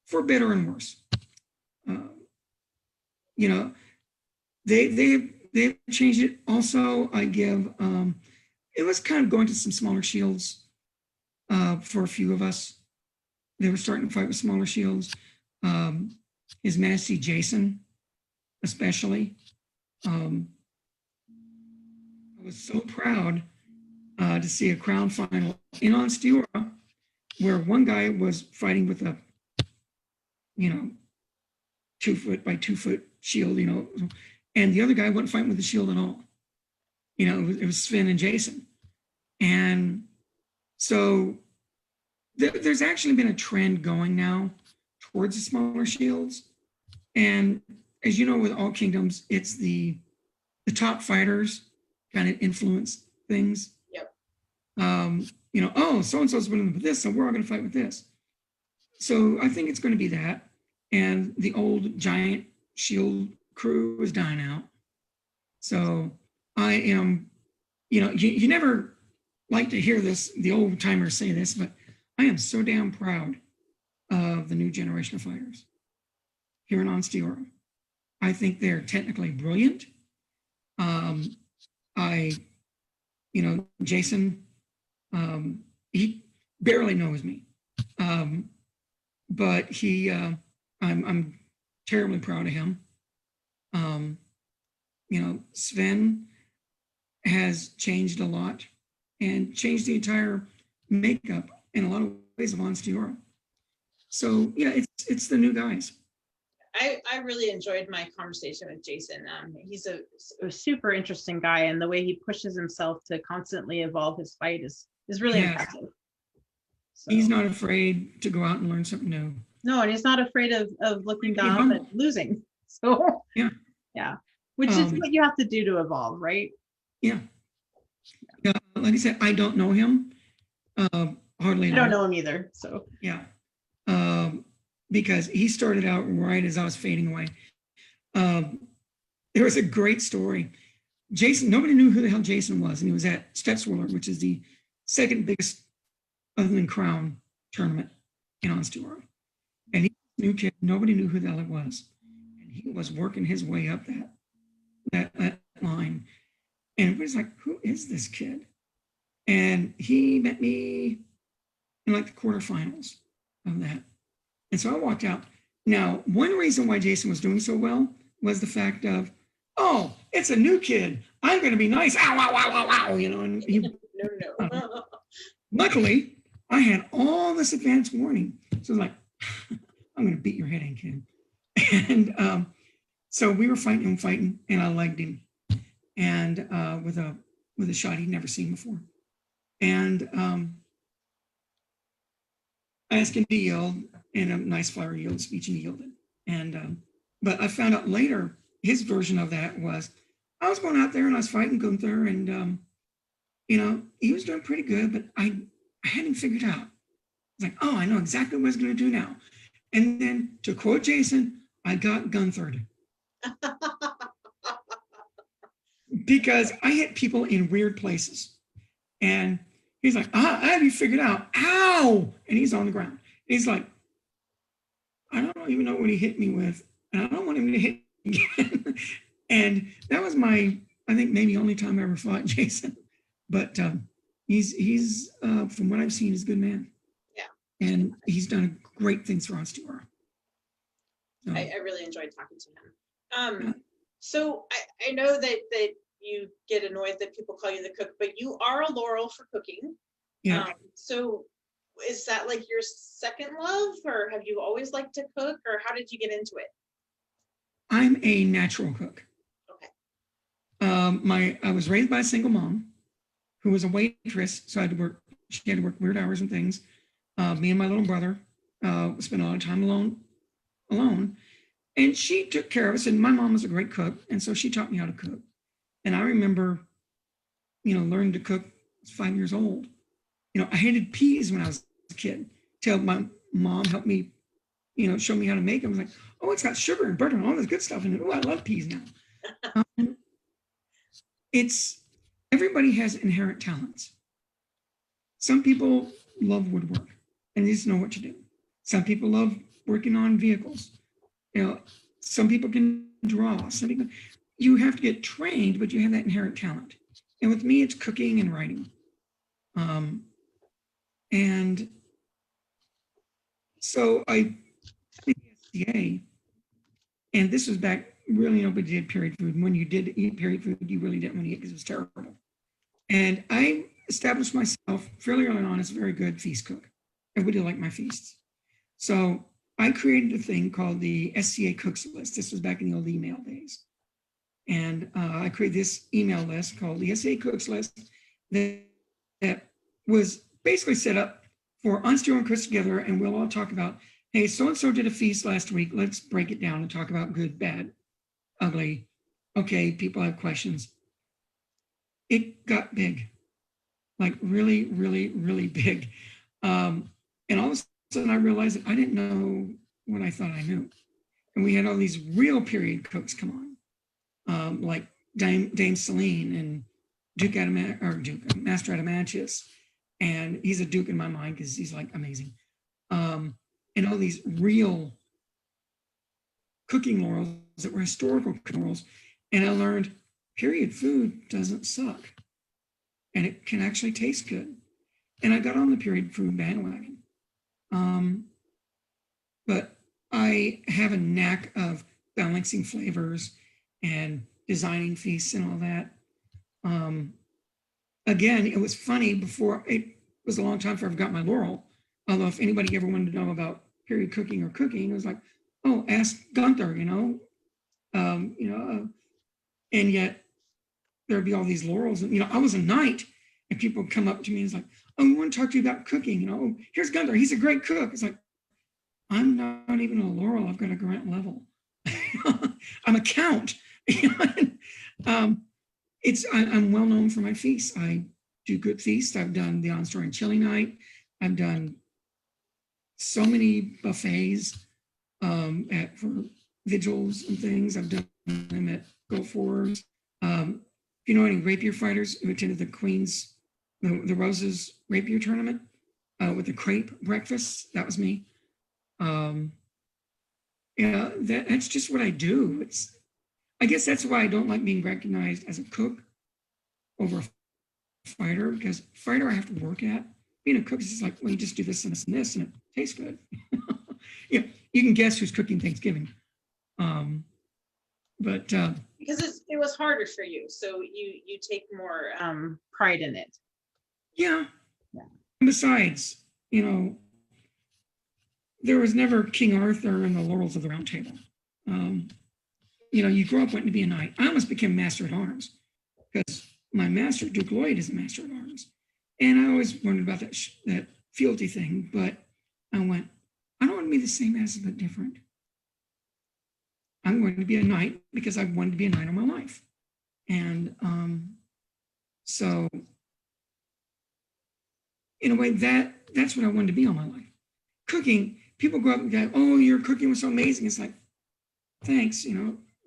For better and worse. They've changed it. Also, I give. It was kind of going to some smaller shields for a few of us. They were starting to fight with smaller shields. His Majesty Jonsson, especially. I was so proud to see a crown final in Ansteorra, where one guy was fighting with a, 2 foot by 2 foot shield, and the other guy wasn't fighting with the shield at all. It was Sven and Jonsson. And so there's actually been a trend going now towards the smaller shields. And as you know, with all kingdoms, it's the top fighters kind of influence things. Yep. So-and-so's winning with this, so we're all going to fight with this. So I think it's going to be that. And the old giant shield crew is dying out. So I am, you never like to hear this, the old timers say this, but I am so damn proud of the new generation of fighters here in Ansteorra. I think they're technically brilliant. Jonsson, he barely knows me, but I'm terribly proud of him. Sven has changed a lot and changed the entire makeup in a lot of ways of Ansteorra. So yeah, it's the new guys. I really enjoyed my conversation with Jonsson. He's a super interesting guy, and the way he pushes himself to constantly evolve his fight is really impressive. So. He's not afraid to go out and learn something new. No, and he's not afraid of looking down and losing. So yeah, which is what you have to do to evolve, right? Yeah. Like I said, I don't know him hardly. I don't know him either. So yeah. Because he started out right as I was fading away. There was a great story. Jonsson, nobody knew who the hell Jonsson was, and he was at Stepswiller, which is the second biggest, other than Crown, tournament in Ansteorra. And he was a new kid, nobody knew who the hell it was. And he was working his way up that line. And everybody's like, who is this kid? And he met me in like the quarterfinals of that. And so I walked out. Now, one reason why Jonsson was doing so well was the fact of, oh, it's a new kid. I'm going to be nice. Ow, ow, ow, ow, ow, And he, no. Luckily, I had all this advance warning. So I was like, I'm going to beat your head in, kid. And so we were fighting, and I legged him. And with a shot he'd never seen before. And I asked him to yield in a nice flower yield speech, and he yielded. And but I found out later his version of that was, I was going out there and I was fighting Gunthar, and he was doing pretty good, but I hadn't figured out. I was like, oh, I know exactly what I was going to do now. And then, to quote Jonsson, I got Gunthared. Because I hit people in weird places. And he's like, I have you figured out. Ow! And he's on the ground. And he's like, I don't even know what he hit me with. And I don't want him to hit me again. And that was I think maybe only time I ever fought Jason. But he's from what I've seen, he's a good man. Yeah. And he's done great things for Ansteorra. So, I really enjoyed talking to him. So I know that you get annoyed that people call you the cook, but you are a Laurel for cooking. yeah. So is that like your second love, or have you always liked to cook, or how did you get into it? I'm a natural cook. Okay. I was raised by a single mom who was a waitress, so she had to work weird hours and things. Me and my little brother spent a lot of time alone. And she took care of us, and my mom was a great cook, and so she taught me how to cook. And I remember, learning to cook. I was 5 years old. I hated peas when I was a kid, till my mom helped me, show me how to make them. I was like, oh, it's got sugar and butter and all this good stuff in it. Oh, I love peas now. Everybody has inherent talents. Some people love woodwork and they just know what to do. Some people love working on vehicles. Some people can draw. Some people, you have to get trained, but you have that inherent talent. And with me, it's cooking and writing. And so I did the SCA, and this was back, really nobody did period food. And when you did eat period food, you really didn't want to eat because it was terrible. And I established myself fairly early on as a very good feast cook. Everybody liked my feasts. So I created a thing called the SCA Cooks List. This was back in the old email days. And I created this email list called the SCA Cooks List that was basically set up for Ansteorra and Chris together, and we'll all talk about, hey, so-and-so did a feast last week. Let's break it down and talk about good, bad, ugly. Okay, people have questions. It got big, like really, really, really big. And all of a sudden I realized that I didn't know what I thought I knew. And we had all these real period cooks come on, like Dame Celine and Master Adamantius. And he's a Duke in my mind because he's like amazing. And all these real cooking laurels that were historical cooking laurels. And I learned period food doesn't suck. And it can actually taste good. And I got on the period food bandwagon. But I have a knack of balancing flavors and designing feasts and all that. Again, it was funny it was a long time before I got my laurel. Although if anybody ever wanted to know about period cooking or cooking, it was like, oh, ask Gunthar, and yet there'd be all these laurels. And, I was a knight and people would come up to me and it's like, oh, we want to talk to you about cooking. Here's Gunthar, he's a great cook. It's like, I'm not even a laurel, I've got a grant level. I'm a count. I'm well known for my feasts. I do good feasts. I've done the Ansteorra Chili Night. I've done so many buffets for vigils and things. I've done them at Gulf Wars. If you know any rapier fighters who attended the Queen's, the Roses rapier tournament with the crepe breakfast, that was me. That's just what I do. I guess that's why I don't like being recognized as a cook over a fighter, because fighter I have to work at. Being a cook is just like, well, you just do this and this and this, and it tastes good. Yeah, you can guess who's cooking Thanksgiving. Because it was harder for you, so you take more pride in it. Yeah. And besides, there was never King Arthur and the laurels of the Round Table. You grow up wanting to be a knight. I almost became master at arms because my master, Duke Lloyd, is a master at arms. And I always wondered about that fealty thing, but I went, I don't want to be the same as, but different. I'm going to be a knight because I've wanted to be a knight all my life. And so in a way, that's what I wanted to be all my life. Cooking, people go up and go, oh, your cooking was so amazing. It's like, thanks,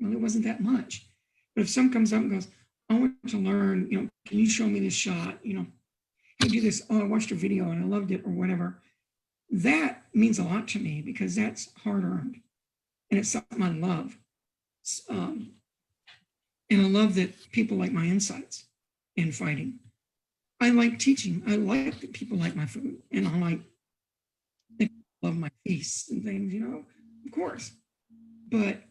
well, it wasn't that much. But if someone comes up and goes, I want to learn, can you show me this shot? Hey, do this. Oh, I watched your video and I loved it or whatever. That means a lot to me because that's hard earned and it's something I love. And I love that people like my insights in fighting. I like teaching. I like that people like my food. And they love my feasts and things, of course. But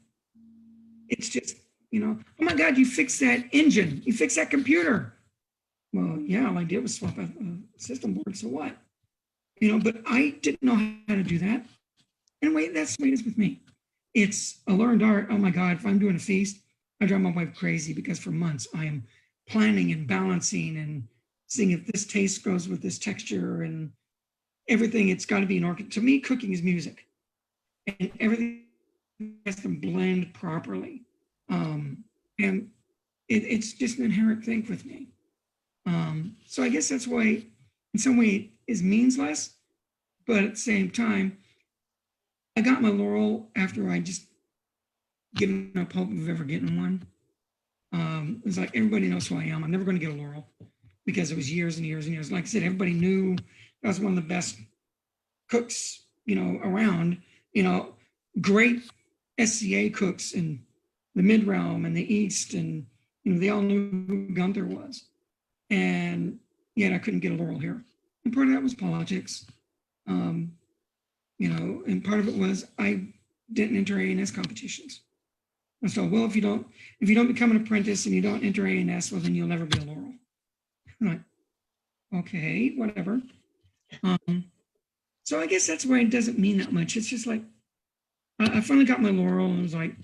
it's just, oh my God, you fixed that engine. You fixed that computer. Well, yeah, all I did was swap a system board. So what? But I didn't know how to do that. Anyway, that's the way it is with me. It's a learned art. Oh my God, if I'm doing a feast, I drive my wife crazy because for months I am planning and balancing and seeing if this taste goes with this texture and everything. It's got to be an orchestra. To me, cooking is music, and everything has to blend properly. And it's just an inherent thing with me. So I guess that's why, in some way, it means less, but at the same time, I got my laurel after I just given up hope of ever getting one. It was like, everybody knows who I am. I'm never going to get a laurel because it was years and years and years. Like I said, everybody knew I was one of the best cooks, around, great SCA cooks in the mid realm and the East. And, they all knew who Gunthar was. And yet I couldn't get a laurel here. And part of that was politics. And part of it was I didn't enter A&S competitions. And so, well, if you don't become an apprentice and you don't enter A&S, well, then you'll never be a laurel. I'm like, okay, whatever. So I guess that's why it doesn't mean that much. It's just like, I finally got my laurel and was like,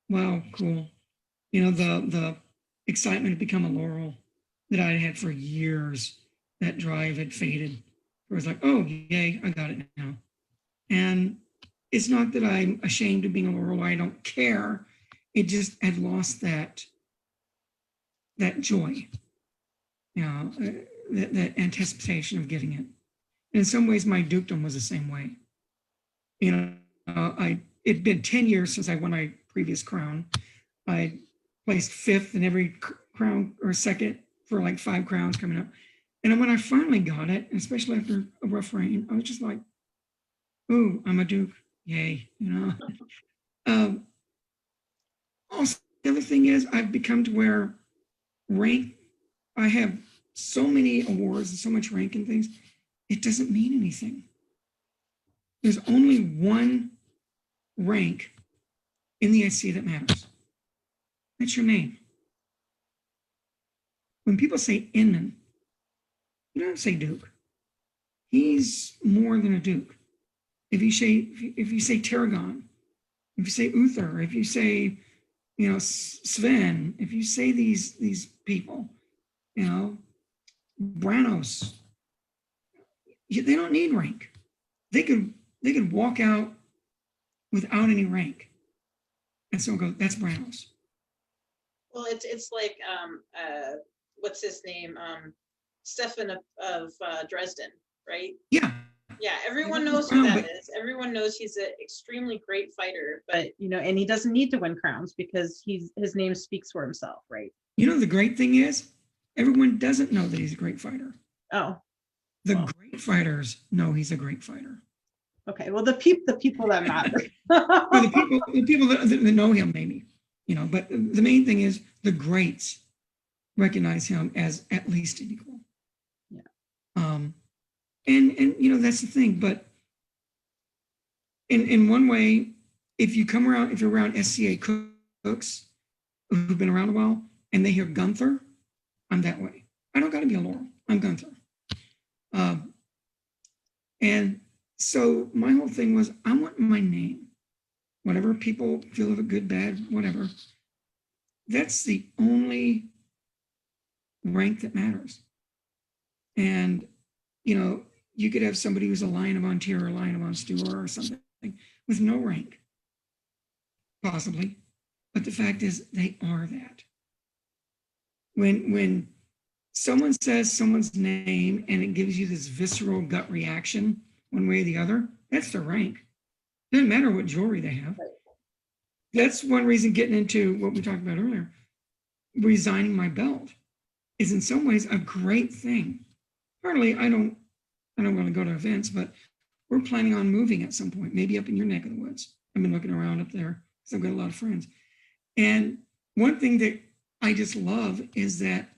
wow, cool. The excitement to become a laurel that I had for years, that drive had faded. It was like, oh, yay, I got it now. And it's not that I'm ashamed of being a laurel. I don't care. It just had lost that joy, that anticipation of getting it. In some ways, my dukedom was the same way. It'd been 10 years since I won my previous crown. I placed 5th in every crown, or 2nd for like 5 crowns coming up. And when I finally got it, especially after a rough reign, I was just like, ooh, I'm a duke, yay, Also, the other thing is I've become to where rank, I have so many awards and so much rank and things, it doesn't mean anything. There's only one rank in the SC that matters. That's your name. When people say Inman, you don't say Duke. He's more than a Duke. If you say Tarragon, if you say Uther, if you say, Sven, if you say these people, Branos, they don't need rank. They could walk out without any rank, and someone goes, "That's Branos." Well, it's like what's his name? Stefan of Dresden, right? Yeah. Yeah, everyone knows who that is. Everyone knows he's an extremely great fighter, but and he doesn't need to win crowns because his name speaks for himself, right? The great thing is, everyone doesn't know that he's a great fighter. Oh. The great fighters know he's a great fighter. Okay, well, the people that matter. Well, the people that know him, maybe, but the main thing is the greats recognize him as at least an equal. Yeah. And that's the thing. But in one way, if you're around SCA cooks who've been around a while and they hear Gunthar, I'm that way. I don't got to be a laurel. I'm Gunthar. And so my whole thing was, I want my name. Whatever people feel of it, good, bad, whatever. That's the only rank that matters. And, you could have somebody who's a Lion of Ansteorra or a Lion of Ansteorra or something with no rank, possibly. But the fact is, they are that. When someone says someone's name and it gives you this visceral gut reaction one way or the other, that's their rank. Doesn't matter what jewelry they have. That's one reason, getting into what we talked about earlier, resigning my belt is in some ways a great thing. Partly, I don't really go to events, but we're planning on moving at some point, maybe up in your neck of the woods. I've been looking around up there because I've got a lot of friends. And one thing that I just love is that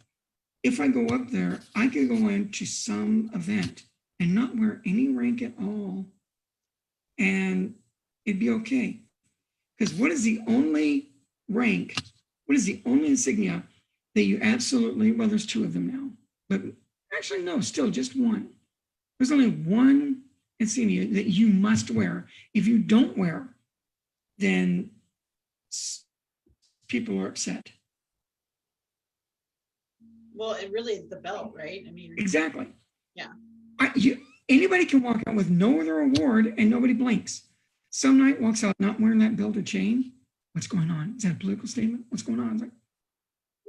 if I go up there, I could go into some event and not wear any rank at all, and it'd be okay. Because what is the only rank, what is the only insignia that you absolutely, well, there's two of them now, but actually, no, still just one. There's only one insignia that you must wear. If you don't wear, then people are upset. Well, it really is the belt, right? I mean, Exactly. yeah. Anybody can walk out with no other award and nobody blinks. Some knight walks out not wearing that belt or chain. What's going on? Is that a political statement? What's going on? It's like,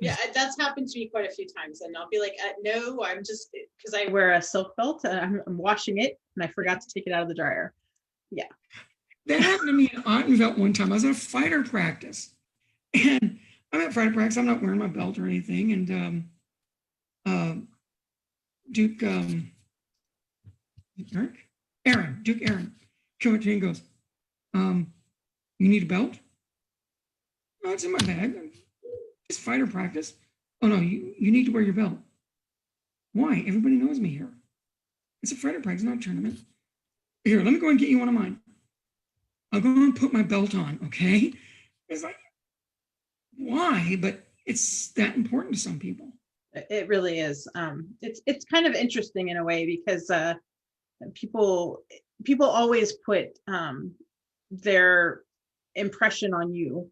Yeah, that's happened to me quite a few times, and I'll be like, no, I'm just, because I wear a silk belt and I'm washing it and I forgot to take it out of the dryer. Yeah. that happened to me in Ottenvelt one time. I was at a fighter practice, and I'm at fighter practice. I'm not wearing my belt or anything, and Duke Aaron came up to me and goes, you need a belt? No, it's in my bag. It's fighter practice. Oh no, you need to wear your belt. Why? Everybody knows me here. It's a fighter practice, not a tournament. Here, let me go and get you one of mine. I'll go and put my belt on, okay? It's like, why? But it's that important to some people. It really is. It's kind of interesting in a way because people always put their impression on you,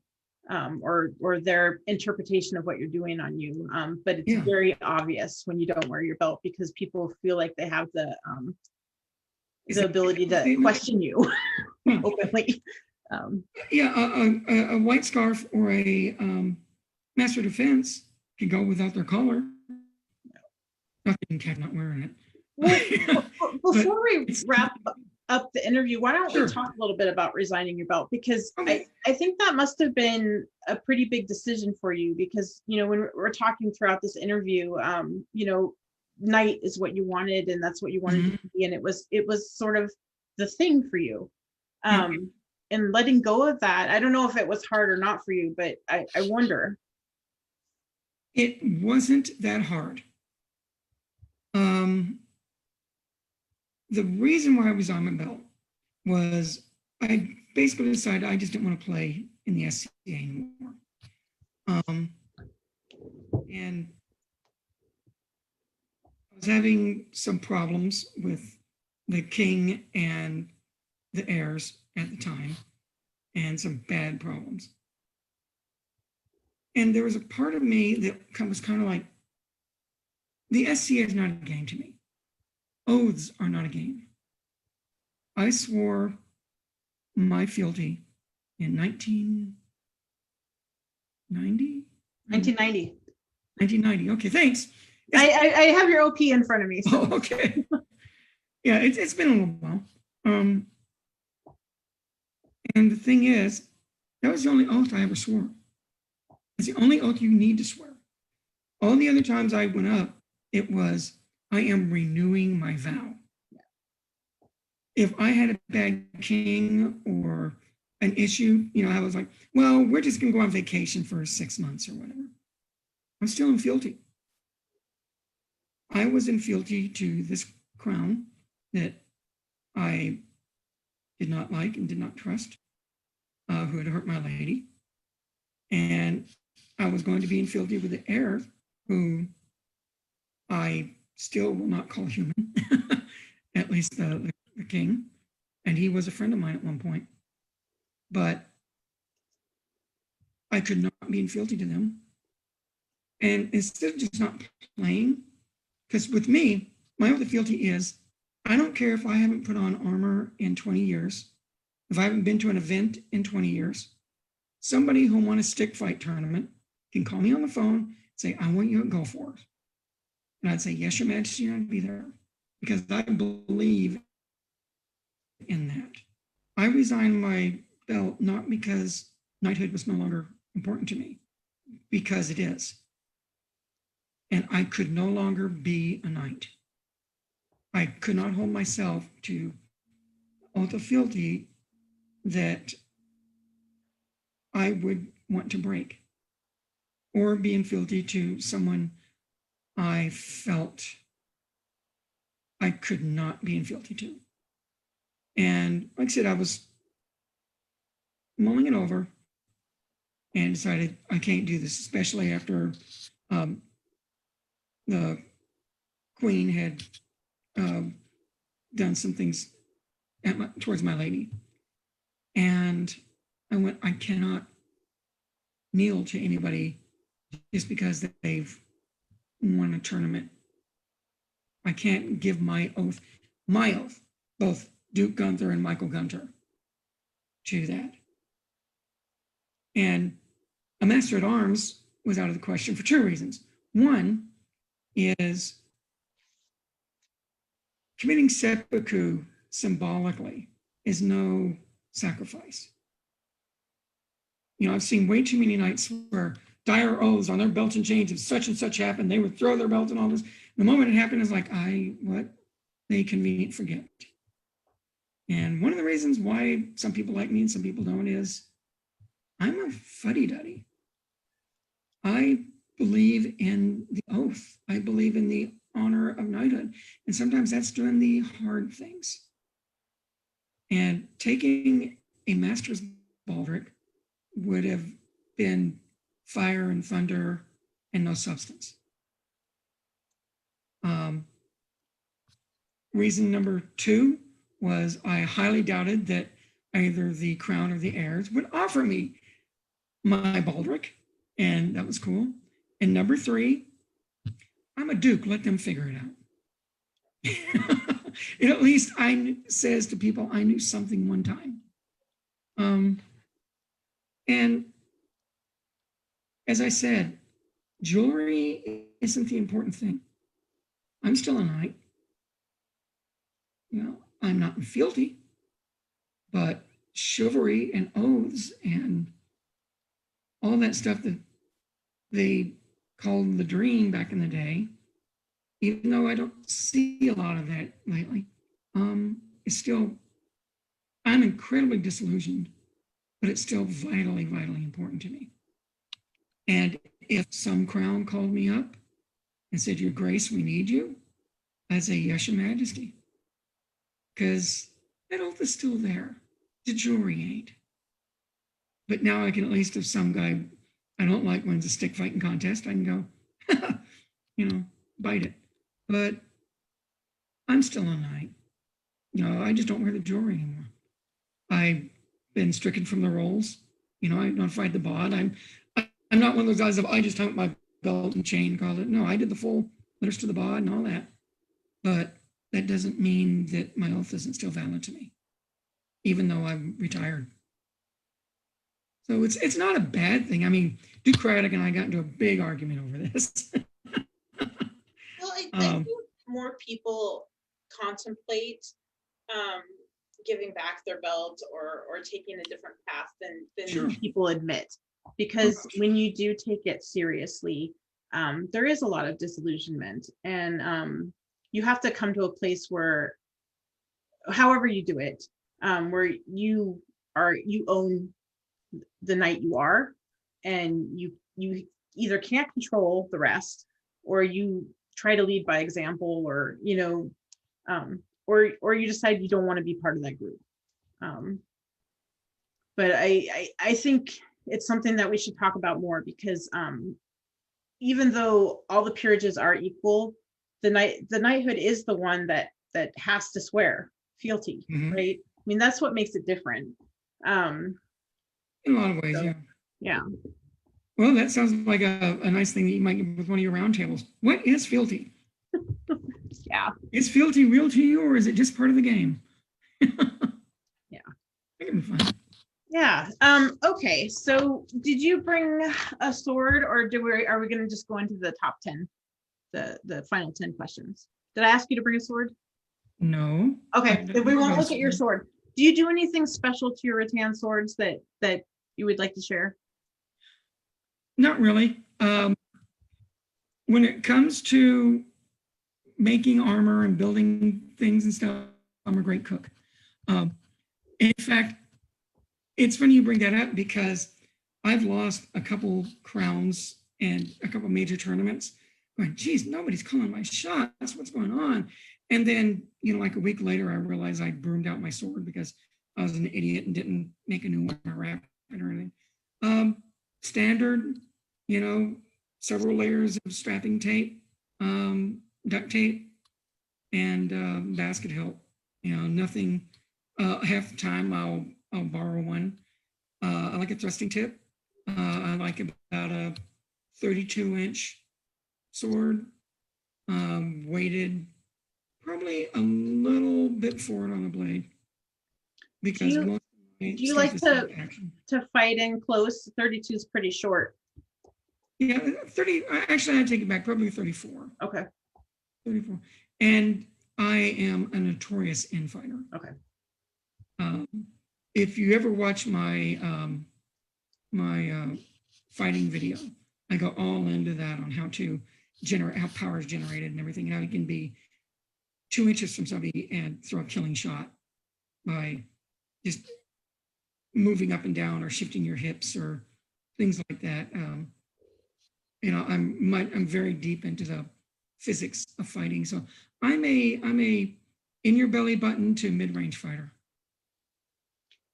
or their interpretation of what you're doing on you. But it's very obvious when you don't wear your belt because people feel like they have the ability to question you openly. A white scarf or a master defense can go without their collar. Nothing, Cat not wearing it. Well, before we wrap up the interview, why don't we talk a little bit about resigning your belt? Because I think that must have been a pretty big decision for you because, when we're talking throughout this interview, knight is what you wanted and that's what you wanted to be. And it was sort of the thing for you. And letting go of that, I don't know if it was hard or not for you, but I wonder. It wasn't that hard. The reason why I was on my belt was I basically decided I just didn't want to play in the SCA anymore. And I was having some problems with the king and the heirs at the time, and some bad problems. And there was a part of me that was kind of like, the SCA is not a game to me. Oaths are not a game. I swore my fealty in 1990. 1990. Okay, thanks. I have your OP in front of me. So. Oh, okay. Yeah, it's been a little while. And the thing is, that was the only oath I ever swore. It's the only oath you need to swear. All the other times I went up, it was, I am renewing my vow. If I had a bad king or an issue, I was like, well, we're just going to go on vacation for 6 months or whatever. I'm still in fealty. I was in fealty to this crown that I did not like and did not trust, who had hurt my lady. And I was going to be in fealty with the heir, who I still will not call human, at least the king. And he was a friend of mine at one point. But I could not be in fealty to them. And instead of just not playing, because with me, my oath of fealty is, I don't care if I haven't put on armor in 20 years, if I haven't been to an event in 20 years, somebody who won a stick fight tournament can call me on the phone, say, I want you at Gulf Wars. And I'd say, yes, Your Majesty, I'd be there. Because I believe in that. I resigned my belt not because knighthood was no longer important to me, because it is. And I could no longer be a knight. I could not hold myself to oath of fealty that I would want to break. or being fealty to someone I felt I could not be in fealty to. And like I said, I was mulling it over and decided I can't do this, especially after the Queen had done some things towards my lady. And I went, I cannot kneel to anybody just because they've won a tournament. I can't give my oath, both Duke Gunthar and Michael Gunthar, to that. And a Master at Arms was out of the question for two reasons. One is committing seppuku symbolically is no sacrifice. You know, I've seen way too many knights where dire oaths on their belts and chains, if such and such happened, they would throw their belt and all this. The moment it happened, is like, what? They convenient forget. And one of the reasons why some people like me and some people don't is I'm a fuddy-duddy. I believe in the oath. I believe in the honor of knighthood. And sometimes that's doing the hard things. And taking a master's baldric would have been fire and thunder and no substance. Reason number two was I highly doubted that either the crown or the heirs would offer me my baldric, and that was cool. And number three, I'm a duke, let them figure it out. And at least says to people, I knew something one time. And as I said, jewelry isn't the important thing. I'm still a knight. You know, I'm not in fealty, but chivalry and oaths and all that stuff that they called the dream back in the day, even though I don't see a lot of that lately, it's still, I'm incredibly disillusioned, but it's still vitally, vitally important to me. And if some crown called me up and said, Your Grace, we need you, I'd say, yes, Your Majesty. Because that oath is still there. The jewelry ain't. But now I can at least, if some guy I don't like wins a stick fighting contest, I can go, you know, bite it. But I'm still a knight. You know, I just don't wear the jewelry anymore. I've been stricken from the rolls. You know, I notified the bod. I'm not one of those guys of I just hung my belt and chain, called it. No, I did the full letters to the bod and all that. But that doesn't mean that my oath isn't still valid to me, even though I'm retired. So it's not a bad thing. I mean, Duke Craddock and I got into a big argument over this. Well, I think more people contemplate giving back their belt or taking a different path than Sure. people admit. Because when you do take it seriously, there is a lot of disillusionment, and you have to come to a place where, however you do it, where you own the knight you are, and you either can't control the rest, or you try to lead by example, or you know, or you decide you don't want to be part of that group. But I think it's something that we should talk about more, because even though all the peerages are equal, the knighthood is the one that has to swear fealty, right? I mean, that's what makes it different. In a lot of ways, So, yeah. Well, that sounds like a nice thing that you might get with one of your roundtables. What is fealty? Yeah. Is fealty real to you, or is it just part of the game? Yeah. That can be fun. Yeah. Okay. So did you bring a sword, or are we going to just go into the top 10, the final 10 questions? Did I ask you to bring a sword? No. Okay. Then we won't look at your sword. Do you do anything special to your rattan swords that you would like to share? Not really. When it comes to making armor and building things and stuff, I'm a great cook. In fact, it's funny you bring that up, because I've lost a couple crowns and a couple major tournaments, going, geez, nobody's calling my shots. What's going on? And then, like a week later, I realized I broomed out my sword because I was an idiot and didn't make a new one or wrap it or anything. Standard, several layers of strapping tape, duct tape, and basket hilt. Nothing. Half the time I'll borrow one. I like a thrusting tip. I like about a 32-inch sword, weighted probably a little bit forward on the blade, because most of my Do you stuff like is action. to fight in close? 32 is pretty short. Yeah, 30. Actually, I take it back. Probably 34. Okay. 34. And I am a notorious infighter. Okay. If you ever watch my fighting video, I go all into that on how to generate, how power is generated and everything, and how you can be 2 inches from somebody and throw a killing shot by just moving up and down or shifting your hips or things like that. I'm very deep into the physics of fighting, so I'm a in your belly button to mid-range fighter.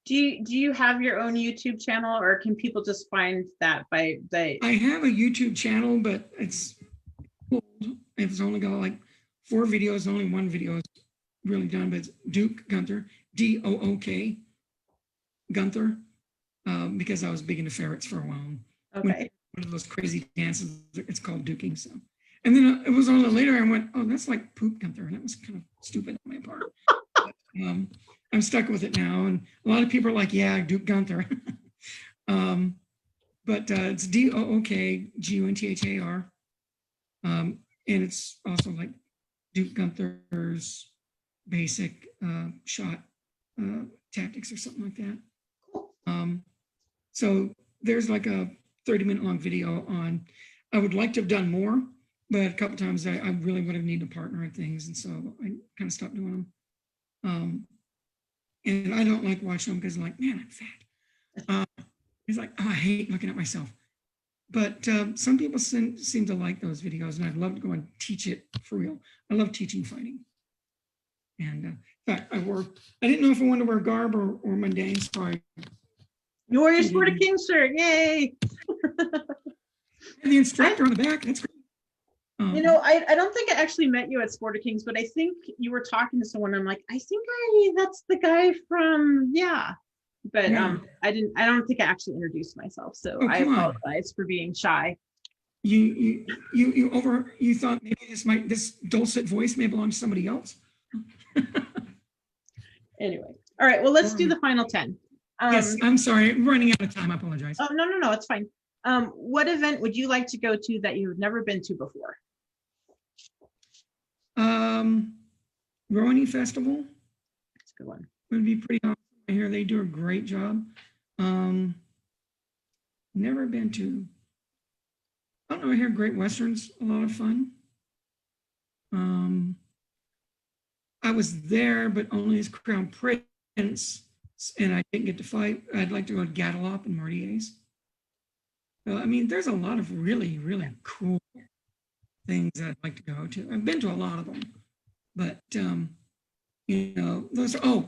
Do you have your own YouTube channel, or can people just find that by the? I have a YouTube channel, but it's old. It's only got like 4 videos. Only one video is really done, but it's Duke Gunthar, D-O-O-K, Gunthar, because I was big into ferrets for a while. Okay. One of those crazy dances, it's called duking. So, and then it was on later. I went, oh, that's like poop Gunthar, and that was kind of stupid on my part. But, I'm stuck with it now, and a lot of people are like, yeah, Duke Gunthar. But it's D-O-O-K-G-U-N-T-H-A-R. And it's also like Duke Gunthar's basic shot tactics or something like that. So there's like a 30-minute long video on, I would like to have done more, but a couple times I really would have needed a partner and things, and so I kind of stopped doing them. And I don't like watching them because I'm like, man, I'm fat. It's like, oh, I hate looking at myself. But some people seem to like those videos, and I'd love to go and teach it for real. I love teaching fighting. And in fact, I didn't know if I wanted to wear garb or mundane, so You wore your Sport of Kings shirt, yay! And the instructor on the back, that's great. I don't think I actually met you at Sport of Kings, but I think you were talking to someone. I'm like, I think that's the guy from, yeah. But Yeah. I don't think I actually introduced myself, so I apologize for being shy. You thought maybe this dulcet voice may belong to somebody else? Anyway, all right, well, let's do the final 10. Yes, I'm sorry, I'm running out of time. I apologize. Oh, no, it's fine. What event would you like to go to that you've never been to before? Resigning Festival. That's a good one. Would be pretty awesome. I hear they do a great job. Never been to, I don't know, I hear Great Western's a lot of fun. I was there, but only as Crown Prince, and I didn't get to fight. I'd like to go to Guadeloupe and Martier's. So, I mean, there's a lot of really, really cool things that I'd like to go to. I've been to a lot of them, but those are,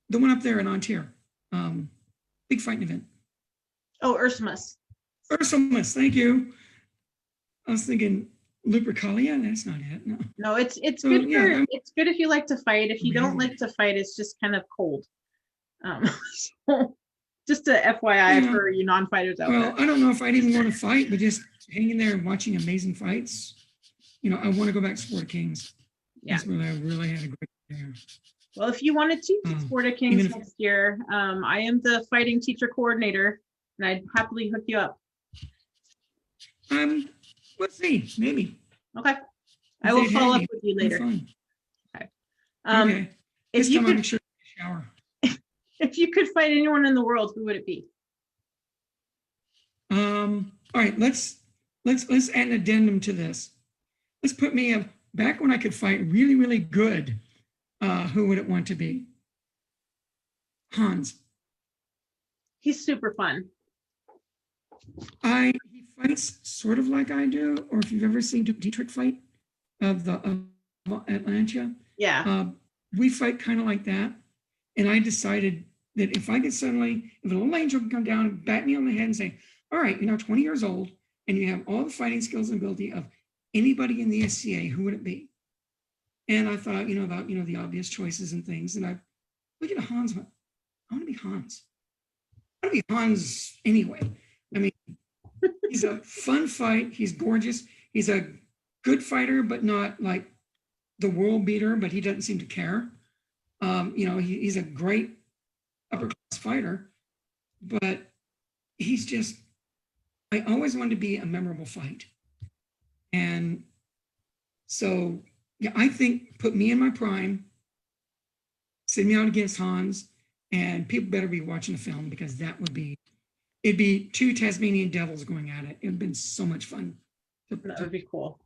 the one up there in Ansteorra, big fighting event. Oh, Ursamus. Ursamus, thank you. I was thinking Lupercalia. That's not it. No. No, it's So, good yeah, it's good if you like to fight. If you don't like to fight, it's just kind of cold. So just a FYI Yeah. for you non-fighters out Well, there. I don't know if I'd even want to fight, but just hanging there and watching amazing fights. I want to go back to Sport of Kings. Yeah. That's where I really had a great year. Well, if you want to teach at Sport of Kings even if- next year, I am the fighting teacher coordinator, and I'd happily hook you up. Let's see, maybe. Okay. I will They'd follow have up me. with you It'd be later. fun. Okay. Okay. If This you time I'll make could, sure to shower. if you could fight anyone in the world, who would it be? All right, let's add an addendum to this. Let's put me back when I could fight really, really good. Who would it want to be? Hans. He's super fun. He fights sort of like I do, or if you've ever seen Dietrich fight of Atlantia, Yeah. we fight kind of like that. And I decided that if a little angel can come down and bat me on the head and say, all right, you're now 20 years old and you have all the fighting skills and ability of anybody in the SCA, who would it be? And I thought, about, the obvious choices and things. And I looked at Hans and went, I want to be Hans. I want to be Hans anyway. I mean, he's a fun fight. He's gorgeous. He's a good fighter, but not like the world beater, but he doesn't seem to care. He's a great upper class fighter, but he's just, I always wanted to be a memorable fight. And so, yeah, I think put me in my prime, send me out against Hans, and people better be watching the film, because it'd be two Tasmanian devils going at it. It would have been so much fun. That would be cool.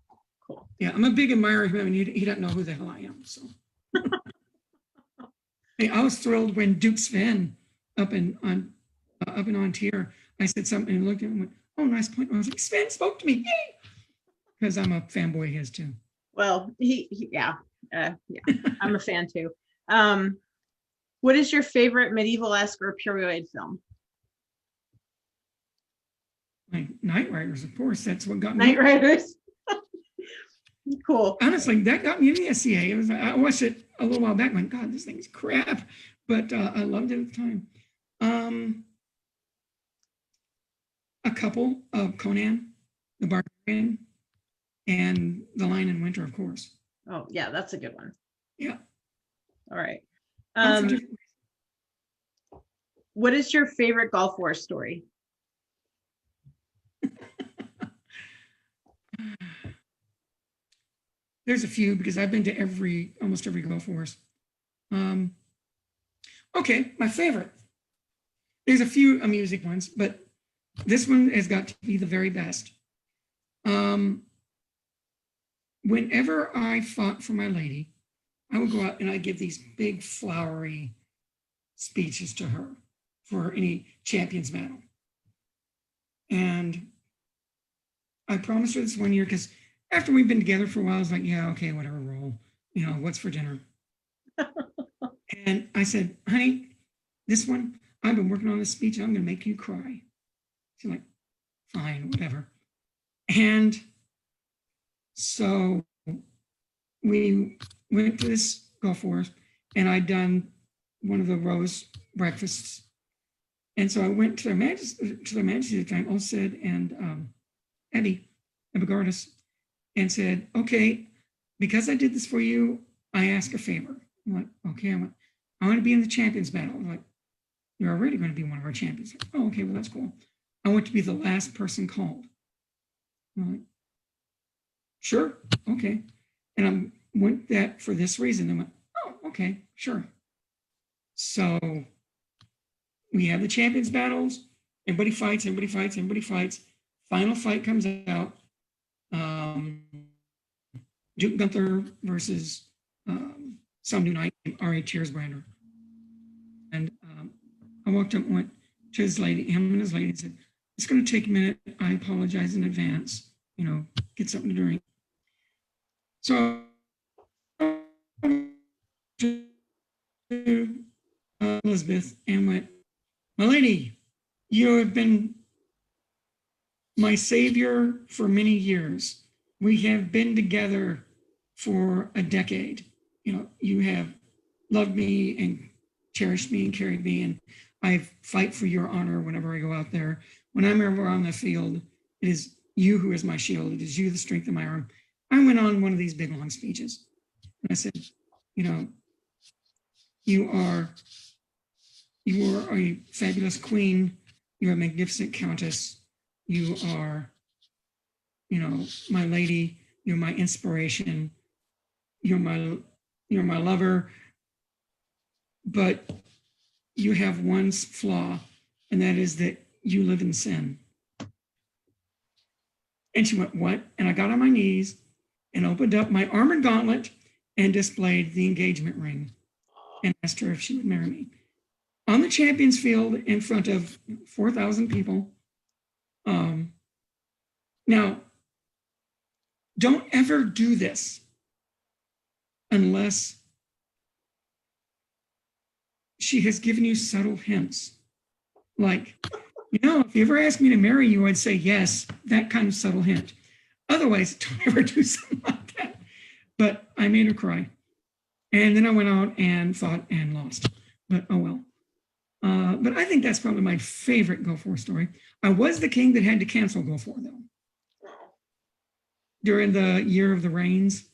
Cool. Yeah, I'm a big admirer of him, and he doesn't know who the hell I am. So hey, I was thrilled when Duke Sven up in Ansteorra, I said something and he looked at him and went, "Oh, nice point." I was like, "Sven spoke to me, yay!" Because I'm a fanboy of his too. Well, yeah, I'm a fan too. What is your favorite medieval-esque or period film? Like Knight Riders, of course. That's what got me. Knight Riders. Cool. Honestly, that got me into the SCA. I watched it a little while back and went, God, this thing's crap. But I loved it at the time. A couple of Conan, the Barbarian, and The Lion in Winter, of course. Oh, yeah, that's a good one. Yeah. All right. What is your favorite Gulf War story? There's a few, because I've been to almost every Gulf Wars. Okay, my favorite. There's a few amusing ones, but this one has got to be the very best. Whenever I fought for my lady, I would go out and I'd give these big flowery speeches to her for any champions medal. And I promised her this one year, because after we've been together for a while, I was like, yeah, okay, whatever, roll. What's for dinner? And I said, honey, this one, I've been working on this speech and I'm going to make you cry. She's like, fine, whatever. And so we went to this Gulf Wars, and I'd done one of the rose breakfasts. And so I went to their majesty at the time, Olsted and Abby Gardis, and said, okay, because I did this for you, I ask a favor. I'm like, okay, I want to be in the champions battle. I'm like, you're already going to be one of our champions. Like, oh, okay, well, that's cool. I want to be the last person called. I'm like, sure, okay. And I went that for this reason. I went, oh, okay, sure. So we have the champions battles. Everybody fights. Final fight comes out. Duke Gunthar versus some new knight named R.A. Tiersbrander. And I walked up and went to his lady, him and his lady, and said, it's going to take a minute. I apologize in advance. Get something to drink. So to Elizabeth and went, my lady, you have been my savior for many years. We have been together for a decade. You have loved me and cherished me and carried me, and I fight for your honor whenever I go out there. When I'm ever on the field, it is you who is my shield. It is you, the strength of my arm. I went on one of these big, long speeches. And I said, you are a fabulous queen. You're a magnificent countess. You are, my lady. You're my inspiration. You're my lover. But you have one flaw, and that is that you live in sin. And she went, what? And I got on my knees and opened up my armored gauntlet and displayed the engagement ring and asked her if she would marry me. on the champions field in front of 4,000 people. Now, don't ever do this unless she has given you subtle hints. Like, if you ever asked me to marry you, I'd say yes, that kind of subtle hint. Otherwise, don't ever do something like that. But I made her cry. And then I went out and fought and lost. But oh well. But I think that's probably my favorite Go For story. I was the king that had to cancel Go For, though. During the year of the rains,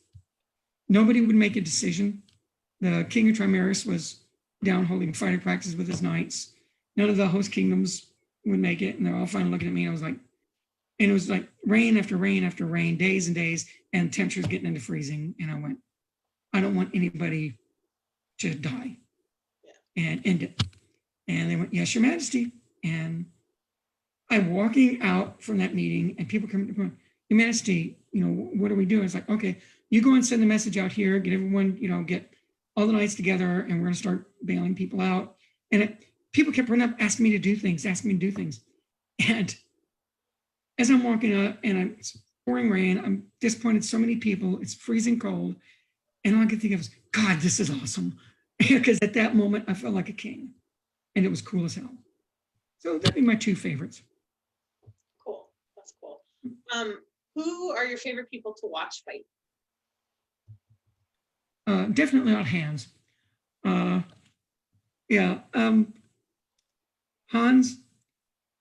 nobody would make a decision. The king of Trimaris was down holding fighting practices with his knights. None of the host kingdoms would make it, and they're all finally looking at me. And I was like, and it was like rain after rain after rain, days and days, and temperatures getting into freezing. And I went, I don't want anybody to die and end it. And they went, yes, Your Majesty. And I'm walking out from that meeting, and people come to me, Your Majesty, what do we do? It's like, okay, you go and send the message out here, get everyone, get all the knights together, and we're going to start bailing people out. And people kept running up, asking me to do things. And as I'm walking up, and it's pouring rain, I'm disappointed so many people, it's freezing cold, and all I could think of was, God, this is awesome. Because at that moment, I felt like a king, and it was cool as hell. So that'd be my two favorites. Cool, that's cool. Who are your favorite people to watch fight? Definitely not Hans. Hans,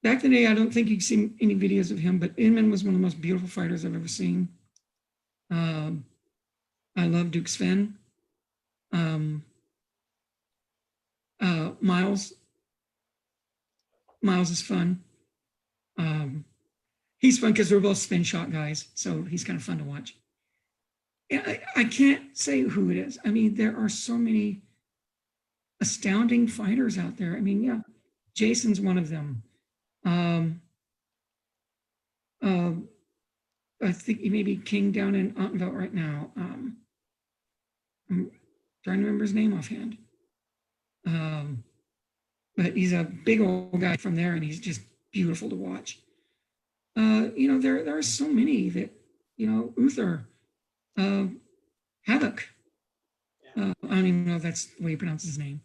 back in the day, I don't think you've seen any videos of him, but Inman was one of the most beautiful fighters I've ever seen. I love Duke Sven. Miles is fun. He's fun because we're both spin shot guys, so he's kind of fun to watch. I can't say who it is. I mean, there are so many astounding fighters out there. I mean, yeah, Jason's one of them. I think he may be king down in Ansteorra right now. I'm trying to remember his name offhand. But he's a big old guy from there, and he's just beautiful to watch. There are so many that, Uthar, Havoc. I don't even know if that's the way he pronounces his name.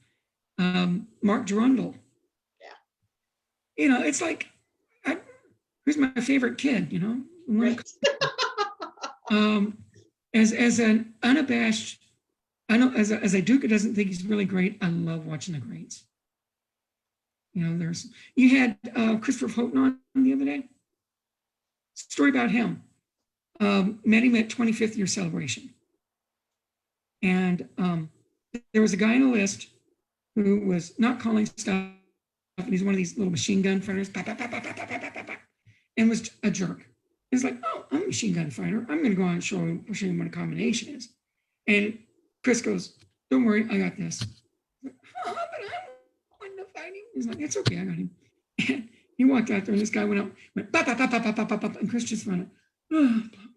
Mark Gerundel. Yeah. It's like, who's my favorite kid, Right. As an unabashed, I know as a Duke who doesn't think he's really great, I love watching the greats. You had Christopher Houghton on the other day. Story about him. Met him at 25th year celebration. And there was a guy on the list who was not calling stuff, and he's one of these little machine gun fighters, and was a jerk. It's like, oh, I'm a machine gun fighter. I'm going to go on and show him what a combination is. And Chris goes, don't worry, I got this. Like, but I want to fight him. He's like, it's okay, I got him. And he walked out there, and this guy went bop, bop, bop, bop, bop, bop, bop, and Chris just went, blah,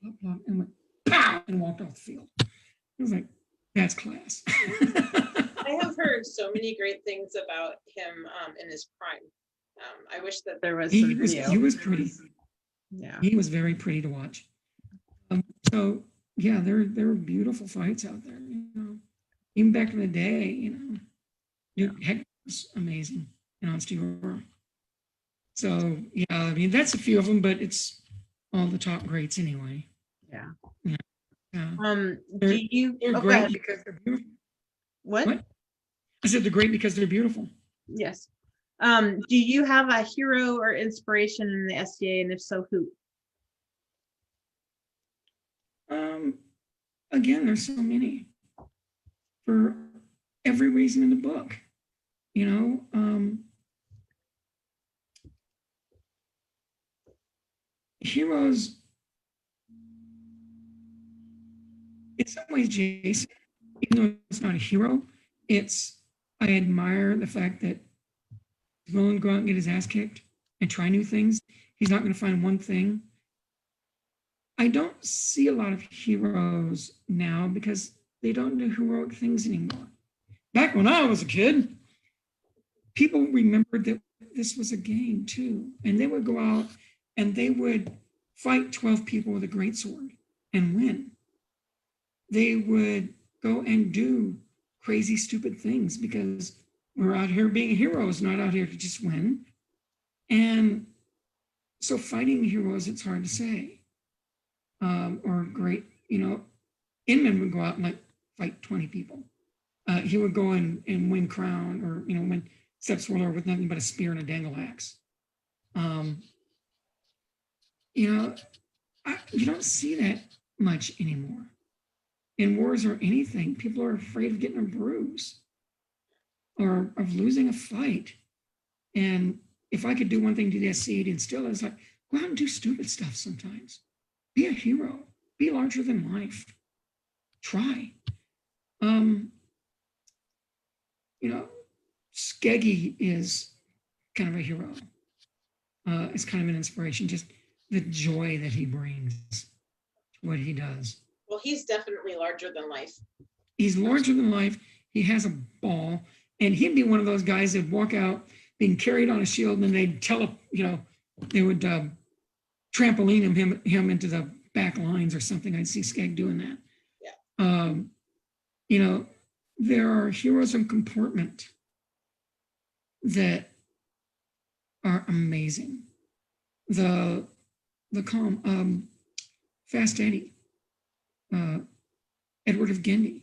blah, blah, and went, pow, and walked off the field. I was like, that's class. I have heard so many great things about him in his prime. I wish that there was some video. He was pretty. Yeah. He was very pretty to watch. So yeah, there were beautiful fights out there. Even back in the day, Hector was amazing in Ansteorra. So yeah, I mean that's a few of them, but it's all the top greats anyway. Yeah. Yeah. They're great because they're beautiful. What? I said they're great because they're beautiful. Yes. Do you have a hero or inspiration in the SCA, and if so, who? Again, there's so many for every reason in the book. Heroes, in some ways, Jason, even though it's not a hero, I admire the fact that he's willing to go out and get his ass kicked and try new things. He's not going to find one thing. I don't see a lot of heroes now because they don't do heroic things anymore. Back when I was a kid, people remembered that this was a game too. And they would go out and they would fight 12 people with a greatsword and win. They would go and do crazy, stupid things because we're out here being heroes, not out here to just win. And so fighting heroes, it's hard to say. Or great, Inman would go out and like fight 20 people. He would go and win crown or, win step swirler with nothing but a spear and a dangle axe. You don't see that much anymore. In wars or anything, people are afraid of getting a bruise or of losing a fight. And if I could do one thing to the SC to instill, it's like, go out and do stupid stuff sometimes. Be a hero. Be larger than life. Try. Skeggy is kind of a hero. It's kind of an inspiration, just the joy that he brings to what he does. Well, he's definitely larger than life. He's larger than life. He has a ball. And he'd be one of those guys that walk out being carried on a shield and they'd they would trampoline him into the back lines or something. I'd see Skeg doing that. Yeah. There are heroes in comportment that are amazing. The calm, Fast Eddie, Edward of Gindy,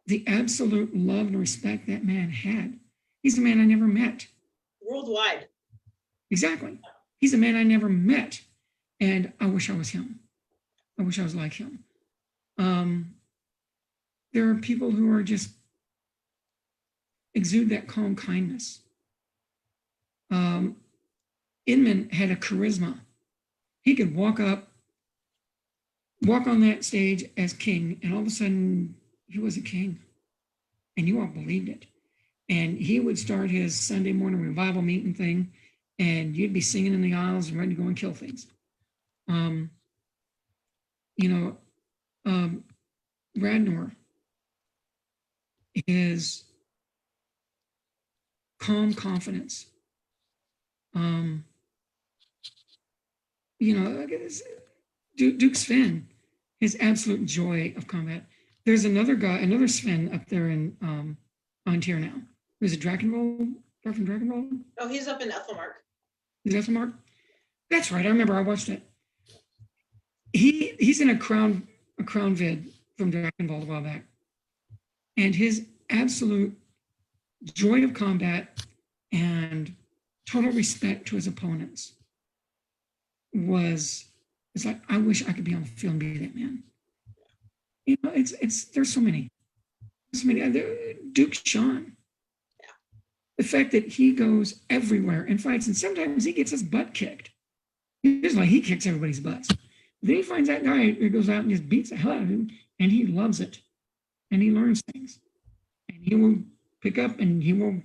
the absolute love and respect that man had. He's a man I never met. Worldwide. Exactly. He's a man I never met. And I wish I was him. I wish I was like him. There are people who are just exude that calm kindness. Inman had a charisma. He could walk on that stage as king, and all of a sudden he was a king. And you all believed it. And he would start his Sunday morning revival meeting thing, and you'd be singing in the aisles and ready to go and kill things. Radnor is calm confidence. Duke Sven, his absolute joy of combat. There's another Sven up there in Ansteorra now. There's a Drakenwald. Oh, he's up in Ethelmark. Is Ethelmark? That's right. I remember. I watched it. He's in a crown vid from Drakenwald a while back, and his absolute joy of combat and total respect to his opponents it's like, I wish I could be on the field and be that man. There's so many. Duke Sean. Yeah. The fact that he goes everywhere and fights, and sometimes he gets his butt kicked. It's like he kicks everybody's butts. Then he finds that guy who goes out and just beats the hell out of him, and he loves it. And he learns things. And he will pick up and he will,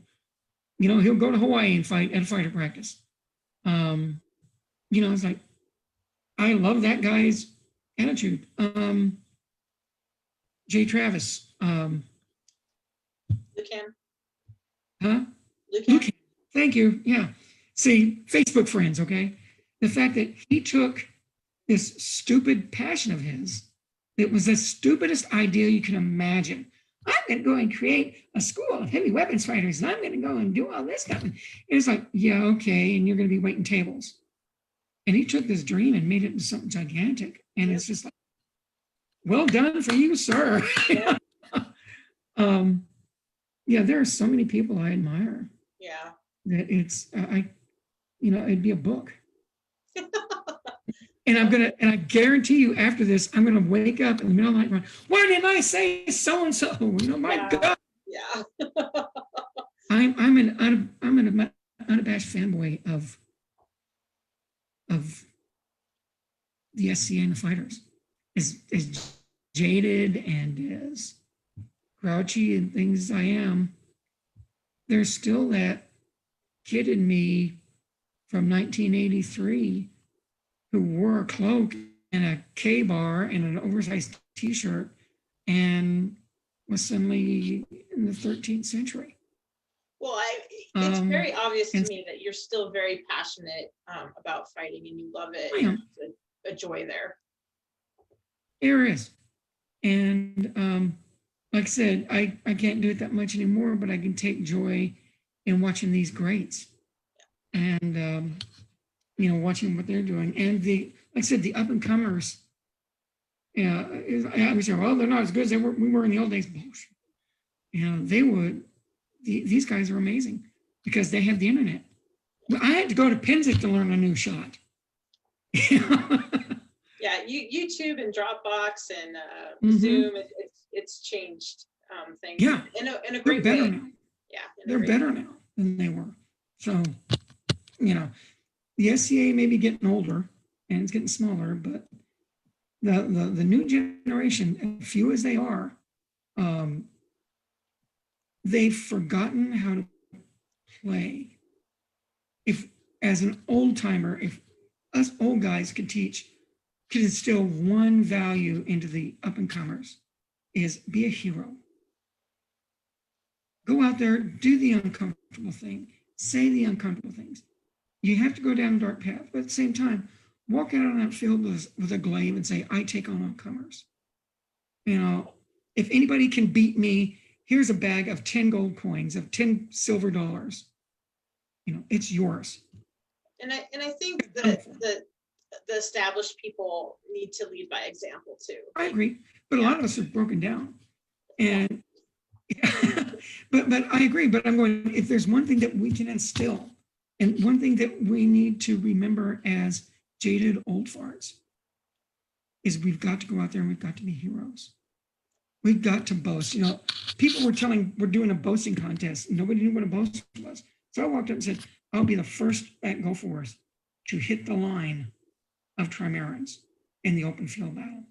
he'll go to Hawaii and fight at a fighter practice. It's like, I love that guy's attitude. Jay Travis. Lucan. Huh? Lucan. Thank you. Yeah. See, Facebook friends, okay? The fact that he took this stupid passion of his, it was the stupidest idea you can imagine. I'm going to go and create a school of heavy weapons fighters, and I'm going to go and do all this stuff. And it's like, yeah, okay, and you're going to be waiting tables. And he took this dream and made it into something gigantic. And it's just like, well done for you, sir. Yeah. There are so many people I admire. Yeah. That it'd be a book. And I guarantee you after this, I'm gonna wake up in the middle of the night going, why didn't I say so and so? My God. Yeah. I'm an unabashed fanboy of the SCA and the fighters. As jaded and as grouchy and things as I am, there's still that kid in me from 1983 who wore a cloak and a K-bar and an oversized t-shirt and was suddenly in the 13th century. Well, It's Um, very obvious to and me that you're still very passionate about fighting and you love it. I And am. there's a joy there. There is. And like I said, I can't do it that much anymore, but I can take joy in watching these greats and, you know, watching what they're doing. And like I said, the up and comers, yeah, I was saying, well, they're not as good as we were in the old days. Bullshit. You know, these guys are amazing because they have the internet. I had to go to Penzic to learn a new shot. Yeah, YouTube and Dropbox and Mhm. Zoom, it's changed things Yeah, in a they're great better way. now. Yeah, They're better now than they were. So, you know, the SCA may be getting older and it's getting smaller, but the new generation, few as they are, they've forgotten how to play. If, as an old timer, if us old guys could instill one value into the up and comers, is be a hero. Go out there, do the uncomfortable thing, say the uncomfortable things. You have to go down a dark path, but at the same time, walk out on that field with a glaive and say, I take on all comers. You know, if anybody can beat me, here's a bag of 10 gold coins, of 10 silver dollars. You know, it's yours. And I think that the established people need to lead by example too. I agree, but a lot of us are broken down. And but I agree, but I'm going, if there's one thing that we can instill, and one thing that we need to remember as jaded old farts, is we've got to go out there and we've got to be heroes. We've got to boast. You know, people we're doing a boasting contest. Nobody knew what a boast was. So I walked up and said, I'll be the first at Gulf Wars to hit the line of Trimarans in the open field battle.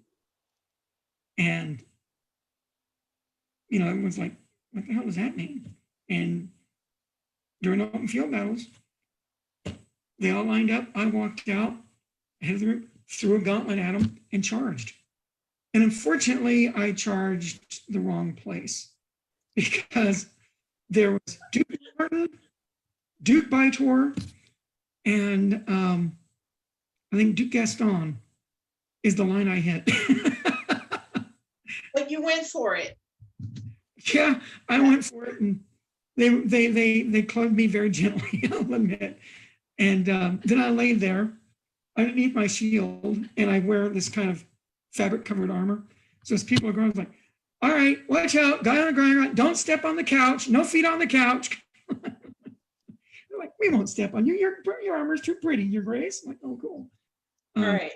And, you know, everyone's like, what the hell does that mean? And during open field battles, they all lined up. I walked out ahead of the group, threw a gauntlet at them, and charged. And unfortunately, I charged the wrong place because there was Duke Martin, Duke Bytor, and I think Duke Gaston is the line I hit. But you went for it. Yeah, I went for it, and they clubbed me very gently, I'll admit. And then I laid there underneath my shield, and I wear this kind of fabric-covered armor. So as people are going, I was like, all right, watch out, guy on the ground, don't step on the couch, no feet on the couch. They're like, we won't step on you. Your armor's too pretty, Your Grace. I'm like, oh, cool. All right.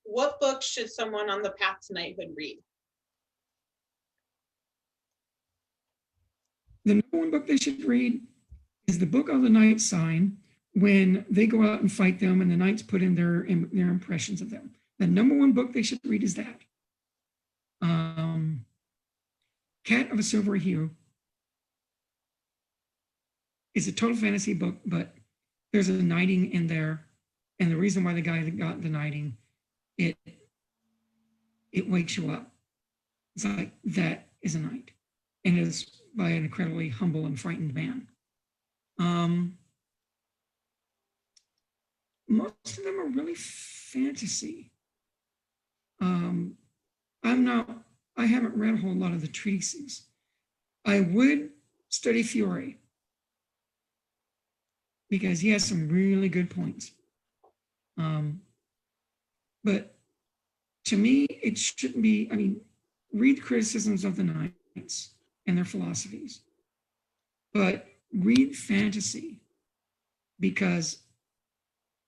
What book should someone on the path to knighthood read? The number one book they should read is the Book of the Knight Sign, when they go out and fight them and the knights put in their impressions of them. The number one book they should read is that. Cat of a Silver Hue is a total fantasy book, but there's a knighting in there. And the reason why the guy that got the knighting, it wakes you up. It's like, that is a knight. And it's by an incredibly humble and frightened man. Most of them are really fantasy. I haven't read a whole lot of the treatises. I would study Fiore because he has some really good points. But to me, it shouldn't be, I mean, read criticisms of the knights and their philosophies, but read fantasy, because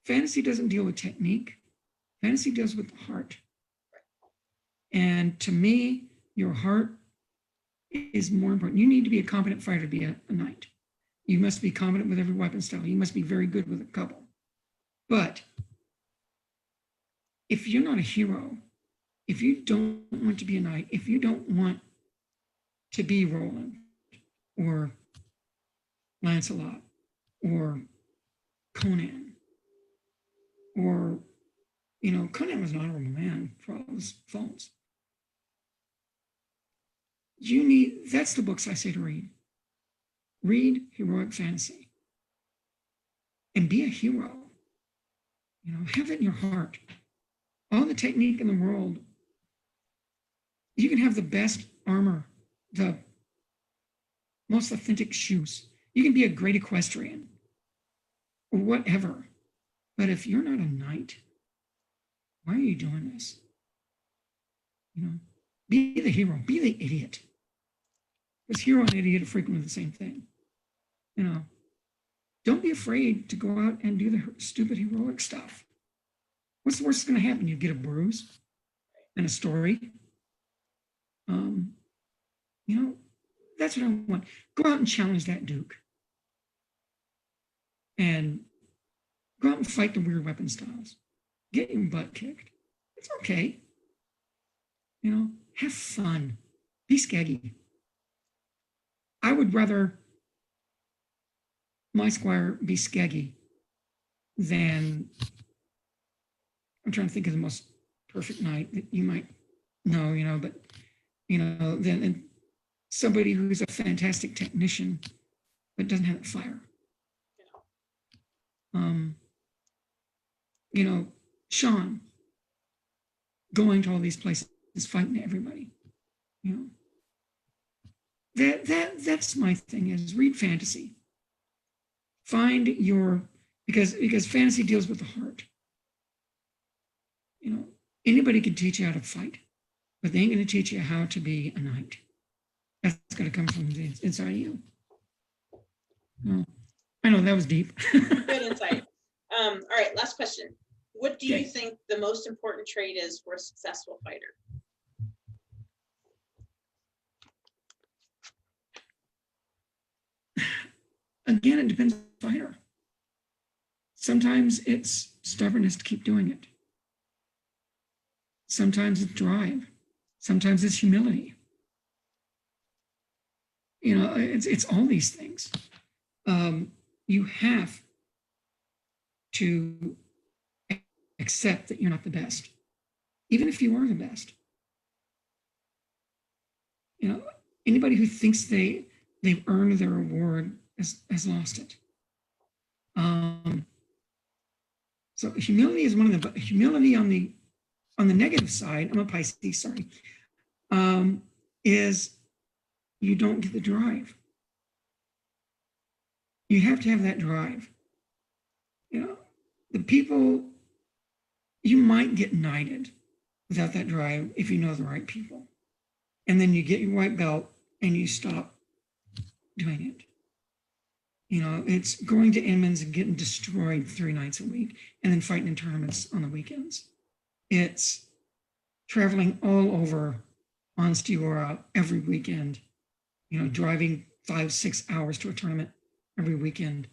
fantasy doesn't deal with technique. Fantasy deals with the heart. And to me, your heart is more important. You need to be a competent fighter to be a knight. You must be competent with every weapon style. You must be very good with a couple. But if you're not a hero, if you don't want to be a knight, if you don't want to be Roland or Lancelot or Conan, or, you know, Conan was an honorable man for all his faults. That's the books I say to read. read heroic fantasy and be a hero. Have it in your heart. All the technique in the world. You can have the best armor, the most authentic shoes. You can be a great equestrian or whatever. But if you're not a knight, why are you doing this? Be the hero, be the idiot. Because hero and idiot are frequently the same thing. Don't be afraid to go out and do the stupid heroic stuff. What's the worst that's going to happen? You get a bruise and a story. That's what I want. Go out and challenge that Duke. And go out and fight the weird weapon styles. Get your butt kicked. It's okay. Have fun. Be skaggy. I would rather my squire be skaggy than, I'm trying to think of the most perfect knight that you might know, but, then somebody who's a fantastic technician but doesn't have that fire. Sean going to all these places, fighting everybody. That's my thing, is read fantasy. Find your, because fantasy deals with the heart. Anybody can teach you how to fight, but they ain't going to teach you how to be a knight. That's going to come from inside of you. I know that was deep. Good insight. All right, last question. What do you think the most important trait is for a successful fighter? Again, it depends on the fighter. Sometimes it's stubbornness to keep doing it. Sometimes it's drive. Sometimes it's humility. It's all these things. You have to accept that you're not the best, even if you are the best. Anybody who thinks they've earned their reward has lost it. So humility is one of the humility on the negative side. I'm a Pisces, sorry. Is you don't get the drive. You have to have that drive. The people, you might get knighted without that drive if you know the right people. And then you get your white belt and you stop doing it. It's going to Inman's and getting destroyed 3 nights a week and then fighting in tournaments on the weekends. It's traveling all over Ansteorra every weekend, driving 5-6 hours to a tournament every weekend.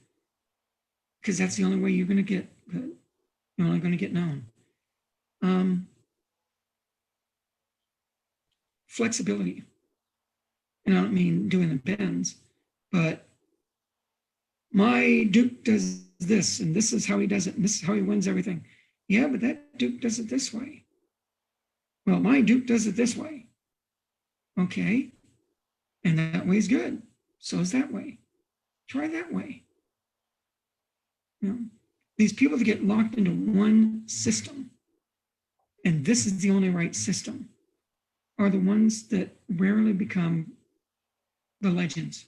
Because that's the only way you're going to get good. You're only going to get known. Flexibility. And I don't mean doing the bends, but my Duke does this, and this is how he does it, and this is how he wins everything. Yeah, but that Duke does it this way. Well, my Duke does it this way. Okay. And that way is good. So is that way. Try that way. These people that get locked into one system, and this is the only right system, are the ones that rarely become the legends.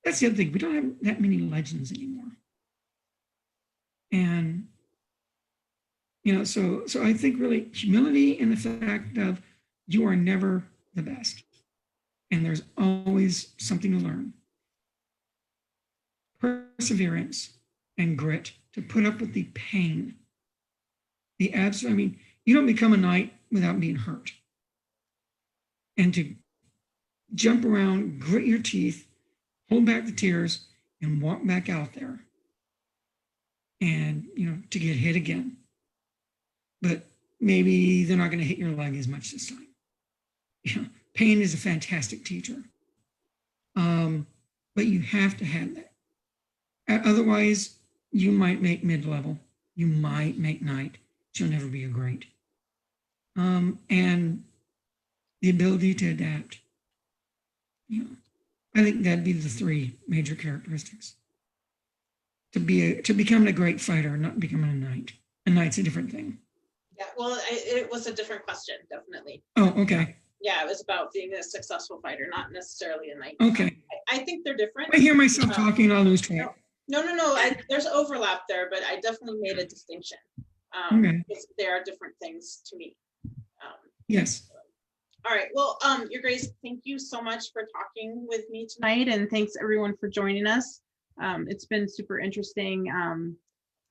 That's the other thing. We don't have that many legends anymore. And, so I think really humility and the fact of you are never the best. And there's always something to learn. Perseverance and grit to put up with the pain. You don't become a knight without being hurt. And to jump around, grit your teeth, hold back the tears, and walk back out there. And, to get hit again. But maybe they're not going to hit your leg as much this time. Pain is a fantastic teacher. But you have to have that. Otherwise, you might make mid-level. You might make knight. But you'll never be a great. And the ability to adapt. I think that'd be the three major characteristics. To become a great fighter, not becoming a knight. A knight's a different thing. Yeah, well, it was a different question, definitely. Oh, okay. Yeah, it was about being a successful fighter, not necessarily a knight. Okay. I think they're different. I hear myself talking, I'll lose track. No. There's overlap there, but I definitely made a distinction. Okay. Because they are different things to me. Yes. All right. Well, Your Grace, thank you so much for talking with me tonight, and thanks everyone for joining us. It's been super interesting.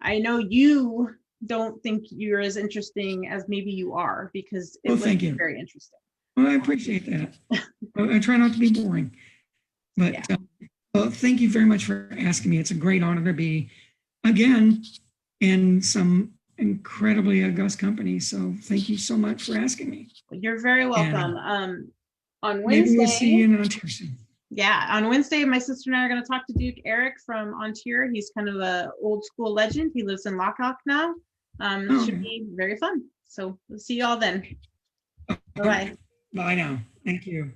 I know you don't think you're as interesting as maybe you are, because it was thank you. very interesting. Well, I appreciate that. I try not to be boring, but Yeah. Well, thank you very much for asking me. It's a great honor to be again in some incredibly august company. So thank you so much for asking me. You're very welcome. On Wednesday, Maybe we'll see you in Ontario soon. Yeah, on Wednesday, my sister and I are going to talk to Duke Eric from Ansteorra. He's kind of a old school legend. He lives in Locklock now. It should be very fun. So we'll see you all then. Bye-bye. Bye now. Thank you.